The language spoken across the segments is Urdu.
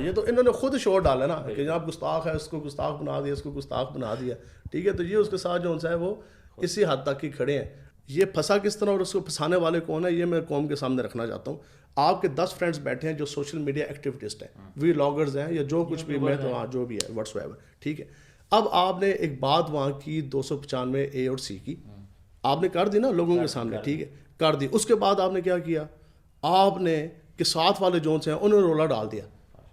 یہ تو انہوں نے خود شور ڈالا نا کہ جناب گستاخ ہے، اس کو گستاخ بنا دیا، اس کو گستاخ بنا دیا، ٹھیک ہے. تو یہ اس کے ساتھ جو ہے وہ اسی حد تک ہی کھڑے ہیں. یہ پھنسا کس طرح اور اس کو پھنسانے والے کون ہیں، یہ میں قوم کے سامنے رکھنا چاہتا ہوں. آپ کے 10 فرینڈس بیٹھے ہیں جو سوشل میڈیا ایکٹیویسٹ ہیں، وی لاگرز ہیں یا جو کچھ بھی، میں تو ہاں جو بھی ہے واٹس ایور، ٹھیک ہے. اب آپ نے ایک بات وہاں کی 295 اے اور سی کی، آپ نے کر دی نا لوگوں کے سامنے، ٹھیک ہے، کر دی. اس کے بعد آپ نے کیا کیا، آپ نے کہ ساتھ والے جونس ہیں انہوں نے رولا ڈال دیا،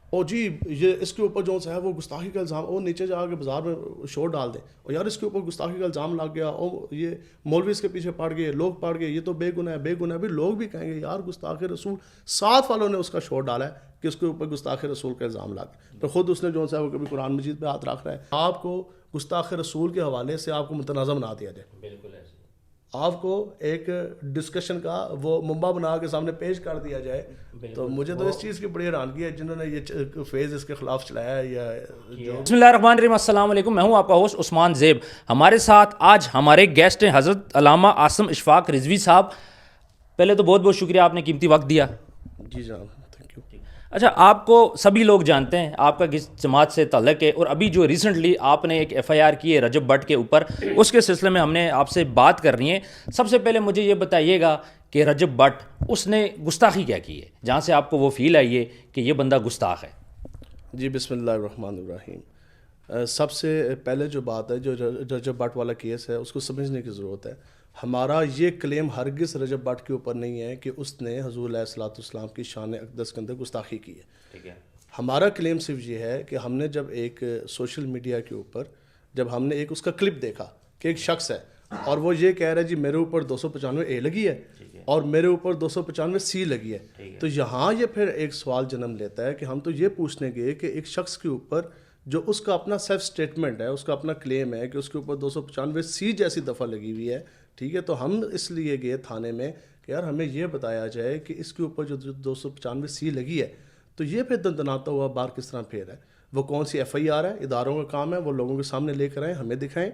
اور جی یہ اس کے اوپر جو ہے وہ گستاخی کا الزام، وہ نیچے جا کے بازار میں شور ڈال دیں، اور یار اس کے اوپر گستاخی کا الزام لگ گیا، اور یہ مولوی اس کے پیچھے پڑ گئے، لوگ پڑ گئے، یہ تو بے گناہ ہے، بے گناہ. بھی لوگ بھی کہیں گے یار گستاخ رسول، ساتھ والوں نے اس کا شور ڈالا ہے کہ اس کے اوپر گستاخ رسول کا الزام لگ گیا. تو خود اس نے جو ہے وہ کبھی قرآن مجید پہ ہاتھ رکھ رہا ہے. آپ کو گستاخ رسول کے حوالے سے آپ کو متنازع بنا دیا جائے، بالکل ایسے آپ کو ایک ڈسکشن کا وہ منبع بنا کے سامنے پیش کر دیا جائے. تو مجھے تو اس چیز کی بڑی حیرانگی ہے جنہوں نے یہ فیز اس کے خلاف چلایا ہے یا جو. بسم اللہ الرحمن الرحیم. السلام علیکم، میں ہوں آپ کا ہوسٹ عثمان زیب. ہمارے ساتھ آج ہمارے گیسٹ ہیں حضرت علامہ عاصم اشفاق رضوی صاحب. پہلے تو بہت بہت شکریہ آپ نے قیمتی وقت دیا. جی جناب، تھینک یو. اچھا، آپ کو سبھی لوگ جانتے ہیں، آپ کا کس جماعت سے تعلق ہے، اور ابھی جو ریسنٹلی آپ نے ایک ایف آئی آر کی ہے رجب بٹ کے اوپر، اس کے سلسلے میں ہم نے آپ سے بات کرنی ہے. سب سے پہلے مجھے یہ بتائیے گا کہ رجب بٹ اس نے گستاخی کیا کی ہے جہاں سے آپ کو وہ فیل آئی ہے کہ یہ بندہ گستاخ ہے؟ جی بسم اللہ الرحمن الرحیم. سب سے پہلے جو بات ہے، جو رجب بٹ والا کیس ہے اس کو سمجھنے کی ضرورت ہے. ہمارا یہ کلیم ہرگز رجب بٹ کے اوپر نہیں ہے کہ اس نے حضور علیہ الصلوۃ والسلام کی شان اقدس کے اندر گستاخی کی ہے. ٹھیک ہے. ہمارا کلیم صرف یہ ہے کہ ہم نے جب ایک سوشل میڈیا کے اوپر جب ہم نے ایک اس کا کلپ دیکھا کہ ایک شخص ہے اور وہ یہ کہہ رہا ہے جی میرے اوپر 295 اے لگی ہے اور میرے اوپر 295 سی لگی ہے، تو یہاں یہ پھر ایک سوال جنم لیتا ہے کہ ہم تو یہ پوچھنے گے کہ ایک شخص کے اوپر جو اس کا اپنا سیلف سٹیٹمنٹ ہے، اس کا اپنا کلیم ہے کہ اس کے اوپر 295 سی جیسی دفعہ لگی ہوئی ہے، ٹھیک ہے. تو ہم اس لیے گئے تھانے میں کہ یار ہمیں یہ بتایا جائے کہ اس کے اوپر جو 295 سی لگی ہے تو یہ پھر دندناتا ہوا بار کس طرح پھیر ہے، وہ کون سی ایف آئی آر ہے. اداروں کا کام ہے وہ لوگوں کے سامنے لے کر آئیں، ہمیں دکھائیں،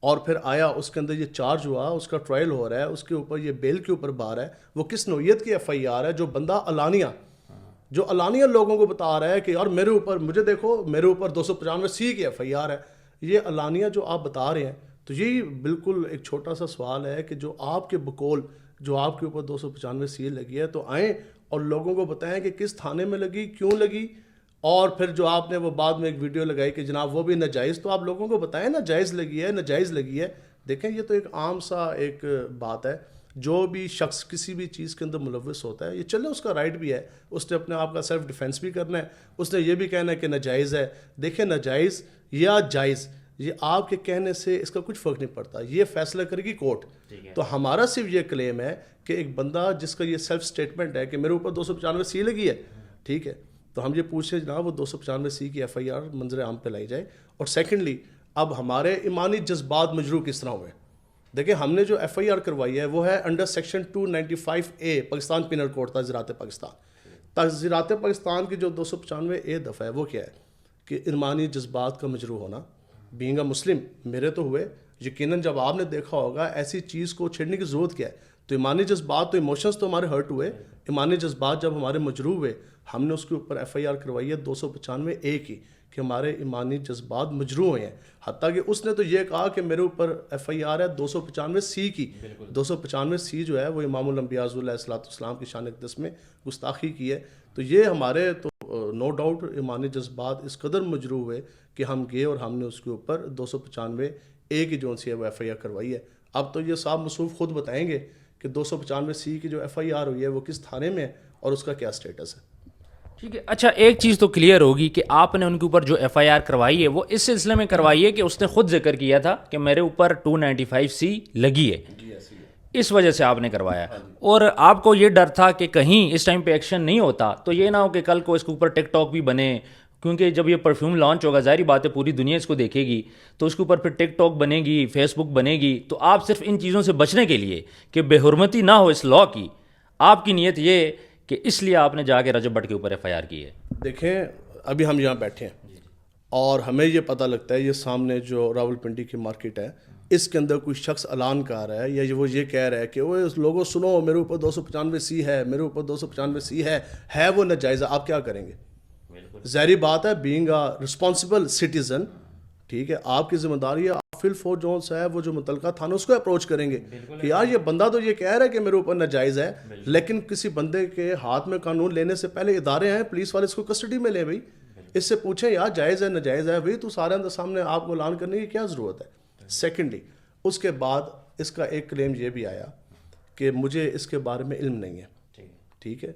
اور پھر آیا اس کے اندر یہ چارج ہوا، اس کا ٹرائل ہو رہا ہے، اس کے اوپر یہ بیل کے اوپر بار ہے، وہ کس نوعیت کی ایف آئی آر ہے جو بندہ علانیہ لوگوں کو بتا رہا ہے کہ یار میرے اوپر، مجھے دیکھو میرے اوپر 295 سی کی ایف آئی آر ہے. یہ علانیہ جو آپ بتا رہے ہیں، تو یہی بالکل ایک چھوٹا سا سوال ہے کہ جو آپ کے بقول جو آپ کے اوپر 295 سی لگی ہے تو آئیں اور لوگوں کو بتائیں کہ کس تھانے میں لگی، کیوں لگی، اور پھر جو آپ نے وہ بعد میں ایک ویڈیو لگائی کہ جناب وہ بھی ناجائز، تو آپ لوگوں کو بتائیں نا جائز لگی ہے ناجائز لگی ہے. دیکھیں یہ تو ایک عام سا ایک بات ہے. جو بھی شخص کسی بھی چیز کے اندر ملوث ہوتا ہے، یہ چلے اس کا رائٹ بھی ہے، اس نے اپنے آپ کا سیلف ڈیفینس بھی کرنا ہے، اس نے یہ بھی کہنا ہے کہ ناجائز ہے. دیکھیں ناجائز یا جائز یہ آپ کے کہنے سے اس کا کچھ فرق نہیں پڑتا، یہ فیصلہ کرے گی کورٹ. تو ہمارا صرف یہ کلیم ہے کہ ایک بندہ جس کا یہ سیلف سٹیٹمنٹ ہے کہ میرے اوپر 295 سی لگی ہے، ٹھیک ہے، تو ہم یہ پوچھیں جناب وہ 295 سی کی ایف آئی آر منظر عام پہ لائی جائے. اور سیکنڈلی اب ہمارے ایمانی جذبات مجروح کس طرح ہوئے. دیکھیں ہم نے جو ایف آئی آر کروائی ہے وہ ہے انڈر سیکشن 295 اے پاکستان پینل کوڈ تعزیرات پاکستان. تعزیرات پاکستان کی جو 295 اے دفعہ ہے وہ کیا ہے کہ ایمانی جذبات کا مجروح ہونا. بینگ اے مسلم میرے تو ہوئے، یقیناً جب آپ نے دیکھا ہوگا ایسی چیز کو چھیڑنے کی ضرورت کیا ہے. تو ایمانی جذبات، تو ایموشنز تو ہمارے ہرٹ ہوئے، ایمانی جذبات جب ہمارے مجروح ہوئے ہم نے اس کے اوپر ایف آئی آر کروائی ہے 295 اے کی کہ ہمارے ایمانی جذبات مجروح ہوئے ہیں. حتیٰ کہ اس نے تو یہ کہا کہ میرے اوپر ایف آئی آر ہے 295 سی کی. 295 سی جو ہے وہ امام الانبیاء علیہ الصلوۃ والسلام کی شان اقدس میں گستاخی کی ہے. تو یہ ہمارے تو نو ڈاؤٹ ایمانی جذبات اس قدر مجروح ہوئے کہ ہم گئے اور ہم نے اس کے اوپر 295 اے کی جو سی ہے وہ ایف آئی آر کروائی ہے. اب تو یہ صاحب مصروف خود بتائیں گے کہ 295 سی کی جو ایف آئی آر ہوئی ہے وہ کس تھانے میں ہے اور اس کا کیا سٹیٹس ہے. ٹھیک ہے. اچھا، ایک چیز تو کلیئر ہوگی کہ آپ نے ان کے اوپر جو ایف آئی آر کروائی ہے وہ اس سلسلے میں کروائی ہے کہ اس نے خود ذکر کیا تھا کہ میرے اوپر 295 سی لگی ہے، اس وجہ سے آپ نے کروایا. اور آپ کو یہ ڈر تھا کہ کہیں اس ٹائم پہ ایکشن نہیں ہوتا تو یہ نہ ہو کہ کل کو اس کے اوپر ٹک ٹاک بھی بنے، کیونکہ جب یہ پرفیوم لانچ ہوگا ظاہری بات ہے پوری دنیا اس کو دیکھے گی، تو اس کے اوپر پھر ٹک ٹاک بنے گی، فیس بک بنے گی. تو آپ صرف ان چیزوں سے بچنے کے لیے کہ بے حرمتی نہ ہو اس لاء کی، آپ کی نیت یہ کہ اس لیے آپ نے جا کے رجب بٹ کے اوپر ایف آئی آر کی ہے. دیکھیں ابھی ہم یہاں بیٹھے ہیں اور ہمیں یہ پتہ لگتا ہے یہ سامنے جو راول پنڈی کی مارکیٹ ہے اس کے اندر کوئی شخص اعلان کر رہا ہے یا وہ یہ کہہ رہا ہے کہ وہ لوگوں سنو میرے اوپر 295 سی ہے، میرے اوپر 295 سی ہے وہ ناجائز. آپ کیا کریں گے؟ ظاہری بات ہے بینگ اے رسپانسبل سٹیزن, ٹھیک ہے, آپ کی ذمہ داری ہے, آپ فل فور جون سا ہے وہ جو متعلقہ تھانوں اس کو اپروچ کریں گے کہ یار یہ بندہ تو یہ کہہ رہا ہے کہ میرے اوپر ناجائز ہے, لیکن کسی بندے کے ہاتھ میں قانون لینے سے پہلے ادارے ہیں, پولیس والے اس کو کسٹڈی میں لیں بھائی, اس سے پوچھیں یار جائز ہے ناجائز ہے, بھائی تو سارے اندر سامنے آپ کو اعلان کرنے کی کیا ضرورت ہے. سیکنڈلی اس کے بعد اس کا ایک کلیم یہ بھی آیا کہ مجھے اس کے بارے میں علم نہیں ہے, ٹھیک ہے.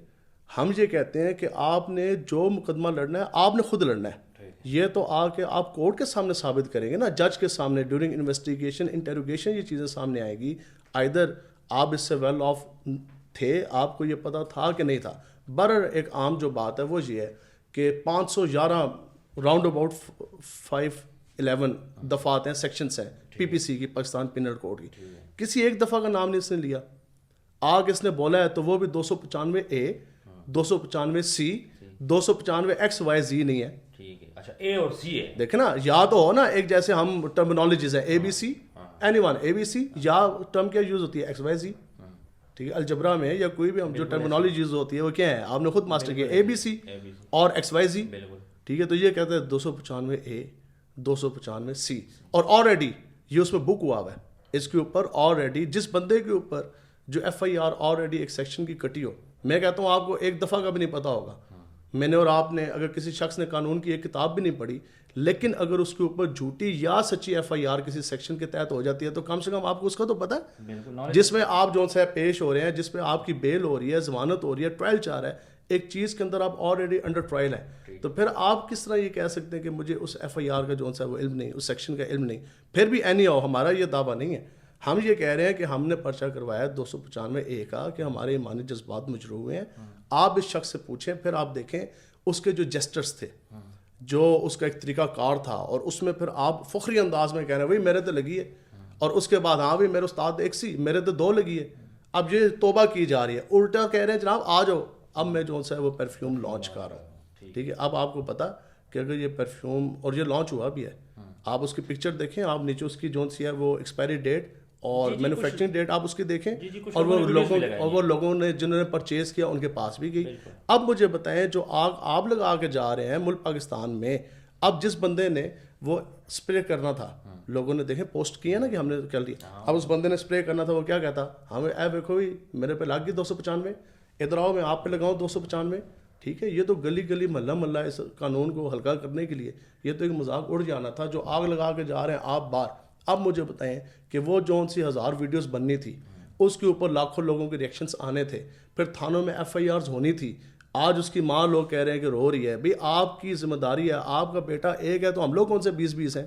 ہم یہ کہتے ہیں کہ آپ نے جو مقدمہ لڑنا ہے آپ نے خود لڑنا ہے, یہ تو آ کے آپ کورٹ کے سامنے ثابت کریں گے نا, جج کے سامنے ڈیورنگ انویسٹیگیشن انٹروگیشن یہ چیزیں سامنے آئے گی. آئدر آپ اس سے ویل آف تھے, آپ کو یہ پتہ تھا کہ نہیں تھا. ایک عام جو بات ہے وہ یہ ہے کہ 511 راؤنڈ اباؤٹ 511 دفعات ہیں, سیکشنز ہیں پی پی سی کی, پاکستان پینل کوڈ کی, کسی ایک دفعہ کا نام نہیں اس نے لیا. آگ اس نے بولا ہے تو وہ بھی 295A 295C 295XYZ نہیں ہے. اچھا اے اور سی ہے, دیکھیں نا, یا تو ہو نا ایک جیسے ہم ٹرمینالوجیز ہیں ABC اینی ون ABC, یا ٹرم کیا یوز ہوتی ہے XYZ, ٹھیک ہے. الجبرا میں یا کوئی بھی ہم جو ٹرمینالوجی یوز ہوتی ہے وہ کیا ہے, آپ نے خود ماسٹر کیا ABC اور XYZ, ٹھیک ہے. تو یہ کہتے ہیں 295A 295C, اور آلریڈی یہ اس میں بک ہوا ہے اس کے اوپر, آلریڈی جس بندے کے اوپر جو FIR آلریڈی ایک سیکشن کی کٹی ہو. میں کہتا ہوں آپ کو ایک دفعہ کا بھی نہیں پتا ہوگا, میں نے اور آپ نے اگر کسی شخص نے قانون کی ایک کتاب بھی نہیں پڑھی, لیکن اگر اس کے اوپر جھوٹی یا سچی FIR کسی سیکشن کے تحت ہو جاتی ہے تو کم سے کم آپ کو اس کا تو پتہ ہے, جس میں آپ جو سے پیش ہو رہے ہیں, جس پہ آپ کی بیل ہو رہی ہے, ضمانت ہو رہی ہے, ٹرائل چل رہا ہے, ایک چیز کے اندر آپ آلریڈی انڈر ٹرائل ہیں. تو پھر آپ کس طرح یہ کہہ سکتے ہیں کہ مجھے اس FIR کا جو سا وہ علم نہیں, اس سیکشن کا علم نہیں. پھر بھی اینی ہو, ہمارا یہ دعویٰ نہیں ہے, ہم یہ کہہ رہے ہیں کہ ہم نے پرچہ کروایا 295A کا کہ ہمارے ایمانی جذبات مجروح ہوئے ہیں. آپ اس شخص سے پوچھیں, پھر آپ دیکھیں اس کے جو جسٹرز تھے, جو اس کا ایک طریقہ کار تھا, اور اس میں پھر آپ فخری انداز میں کہہ رہے ہیں بھائی میرے تو لگی ہے, اور اس کے بعد ہاں بھائی میرے استاد ایک سی, میرے تو 2 لگی ہے. اب یہ توبہ کی جا رہی ہے, الٹا کہہ رہے ہیں جناب آ جاؤ, اب میں جو ہے وہ پرفیوم لانچ کر رہا ہوں, ٹھیک ہے. اب آپ کو پتا کہ اگر یہ پرفیوم, اور یہ لانچ ہوا بھی ہے, آپ اس کی پکچر دیکھیں, آپ نیچے اس کی جو سی ہے وہ ایکسپائری ڈیٹ اور مینوفیکچرنگ ڈیٹ آپ اس کی دیکھیں, اور وہ لوگوں نے جنہوں نے پرچیز کیا ان کے پاس بھی گئی. اب مجھے بتائیں جو آگ آپ لگا کے جا رہے ہیں ملک پاکستان میں, اب جس بندے نے وہ اسپرے کرنا تھا, لوگوں نے دیکھیں پوسٹ کیا نا کہ ہم نے کر لیا, اب اس بندے نے اسپرے کرنا تھا, وہ کیا کہتا, ہمیں اے دیکھو میرے پہ لگ گئی 295, ادھر آؤ میں آپ پہ لگاؤں 295, ٹھیک ہے. یہ تو گلی گلی محلہ محلہ اس قانون کو ہلکا کرنے کے لیے یہ تو ایک مذاق اڑ جانا تھا. جو آگ لگا کے جا رہے ہیں آپ باہر, اب مجھے بتائیں کہ وہ جو 1000 ویڈیوز بننی تھی, اس کے اوپر لاکھوں لوگوں کے ریئیکشنز آنے تھے, پھر تھانوں میں FIRs ہونی تھی. آج اس کی ماں لوگ کہہ رہے ہیں کہ رو رہی ہے. بھئی آپ کی ذمہ داری ہے, آپ کا بیٹا ایک ہے تو ہم لوگ کون سے 20 ہیں,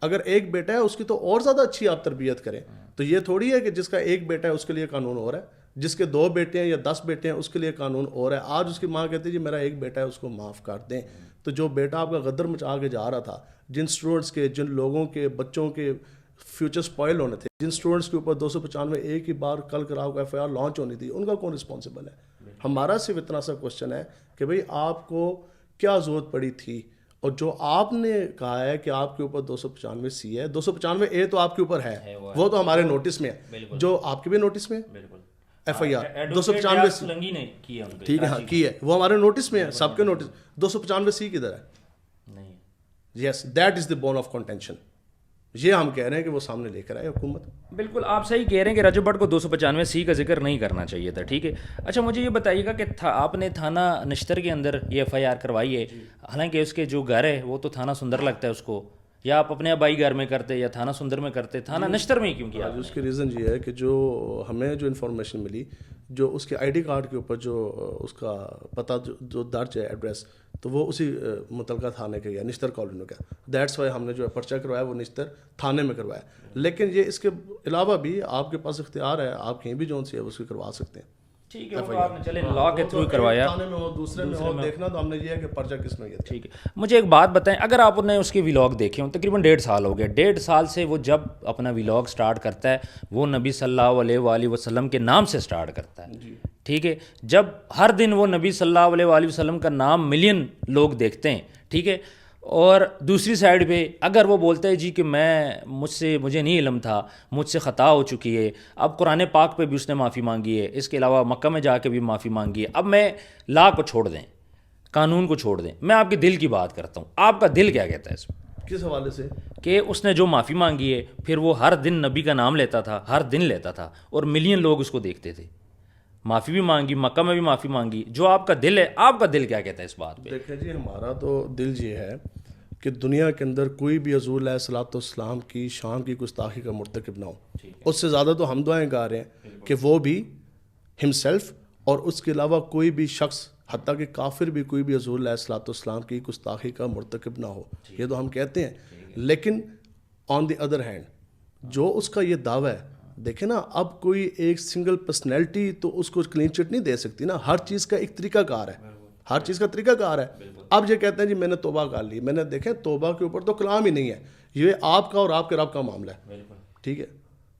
اگر ایک بیٹا ہے اس کی تو اور زیادہ اچھی آپ تربیت کریں. تو یہ تھوڑی ہے کہ جس کا ایک بیٹا ہے اس کے لیے قانون اور ہے, جس کے 2 بیٹے ہیں یا 10 بیٹے ہیں اس کے لیے قانون اور ہے. آج اس کی ماں کہتی ہے جی میرا ایک بیٹا ہے اس کو معاف کر دیں. تو جو بیٹا آپ کا غدر مچا کے جا رہا تھا, جن اسٹوڈنٹس کے, جن لوگوں کے بچوں کے فیوچر سپوائل ہونے تھے, جن اسٹوڈنٹس کے اوپر 295 کی بار کل کر آپ کو FIR لانچ ہونی تھی, ان کا کون رسپانسبل ہے؟ ہمارا صرف اتنا سا کوشچن ہے کہ بھئی آپ کو کیا ضرورت پڑی تھی, اور جو آپ نے کہا ہے کہ آپ کے اوپر 295C ہے, 295A تو آپ کے اوپر ہے, وہ تو ہمارے نوٹس میں ہے, جو آپ کے بھی نوٹس میں ہے FIR 295C, ٹھیک ہے, ہاں کی ہے, وہ ہمارے نوٹس میں ہے, سب کے نوٹس. 295C کدھر ہے؟ Yes that is the bone of contention. یہ ہم کہہ رہے ہیں کہ وہ سامنے لے کر آئے حکومت. بالکل آپ صحیح کہہ رہے ہیں کہ رجب بٹ کو 295C کا ذکر نہیں کرنا چاہیے تھا, ٹھیک ہے. اچھا مجھے یہ بتائیے گا کہ آپ نے تھانہ نشتر کے اندر یہ FIR کروائی ہے, حالانکہ اس کے جو گھر ہے وہ تو تھانہ سندر لگتا ہے اس کو, یا آپ اپنے آبائی گھر میں کرتے یا تھانہ سندر میں کرتے, تھانہ نشتر میں کیوں کیا؟ اس کی ریزن یہ ہے کہ جو ہمیں جو انفارمیشن ملی, جو اس کے ID کارڈ کے اوپر جو اس کا پتہ جو درج ہے ایڈریس, تو وہ اسی متعلقہ تھانے کا یا نشتر کالونی کا. دیٹس وائی ہم نے جو پرچہ کروایا وہ نشتر تھانے میں کروایا. لیکن یہ اس کے علاوہ بھی آپ کے پاس اختیار ہے, آپ کہیں بھی جو سی ہے اس کو کروا سکتے ہیں. ٹھیک ہے, وہ آپ نے چلے لا کے تھرو کروایا, تھانے میں ہو دوسرے میں ہو, دیکھنا تو ہم نے یہ ہے کہ پرچہ کس میں کیا. ٹھیک ہے. مجھے ایک بات بتائیں, اگر آپ نے اس کے ولاگ دیکھے ہوں, تقریباً 1.5 سال ہو گیا, 1.5 سال سے وہ جب اپنا ولاگ سٹارٹ کرتا ہے وہ نبی صلی اللہ علیہ وآلہ وسلم کے نام سے سٹارٹ کرتا ہے, ٹھیک ہے. جب ہر دن وہ نبی صلی اللہ علیہ وآلہ وسلم کا نام ملین لوگ دیکھتے ہیں, ٹھیک ہے, اور دوسری سائڈ پہ اگر وہ بولتا ہے جی کہ مجھے نہیں علم تھا, مجھ سے خطا ہو چکی ہے, اب قرآن پاک پہ بھی اس نے معافی مانگی ہے, اس کے علاوہ مکہ میں جا کے بھی معافی مانگی ہے, اب میں لا کو چھوڑ دیں, قانون کو چھوڑ دیں, میں آپ کے دل کی بات کرتا ہوں, آپ کا دل کیا کہتا ہے اس میں؟ کس حوالے سے کہ اس نے جو معافی مانگی ہے, پھر وہ ہر دن نبی کا نام لیتا تھا, ہر دن لیتا تھا, اور ملین لوگ اس کو دیکھتے تھے, معافی بھی مانگی, مکہ میں بھی معافی مانگی, جو آپ کا دل ہے, آپ کا دل کیا کہتا ہے اس بات پہ؟ دیکھیں جی, ہمارا تو دل یہ ہے کہ دنیا کے اندر کوئی بھی حضور علیہ الصلوۃ والسلام کی شان کی گستاخی کا مرتکب نہ ہو. اس سے زیادہ تو ہم دعائیں گا رہے ہیں کہ وہ بھی ہمسیلف اور اس کے علاوہ کوئی بھی شخص, حتیٰ کہ کافر بھی, کوئی بھی حضور علیہ الصلوۃ والسلام کی گستاخی کا مرتکب نہ ہو. یہ تو ہم کہتے ہیں, لیکن آن دی ادر ہینڈ جو اس کا یہ دعویٰ ہے, دیکھیں نا, اب کوئی ایک سنگل پرسنالٹی تو اس کو کلین چٹ نہیں دے سکتی نا, ہر چیز کا ایک طریقہ کار ہے, ہر چیز کا طریقہ کار ہے. اب یہ کہتے ہیں جی میں نے توبہ کر لی, میں نے, دیکھیں توبہ کے اوپر تو کلام ہی نہیں ہے, یہ آپ کا اور آپ کے رب کا معاملہ ہے, ٹھیک ہے.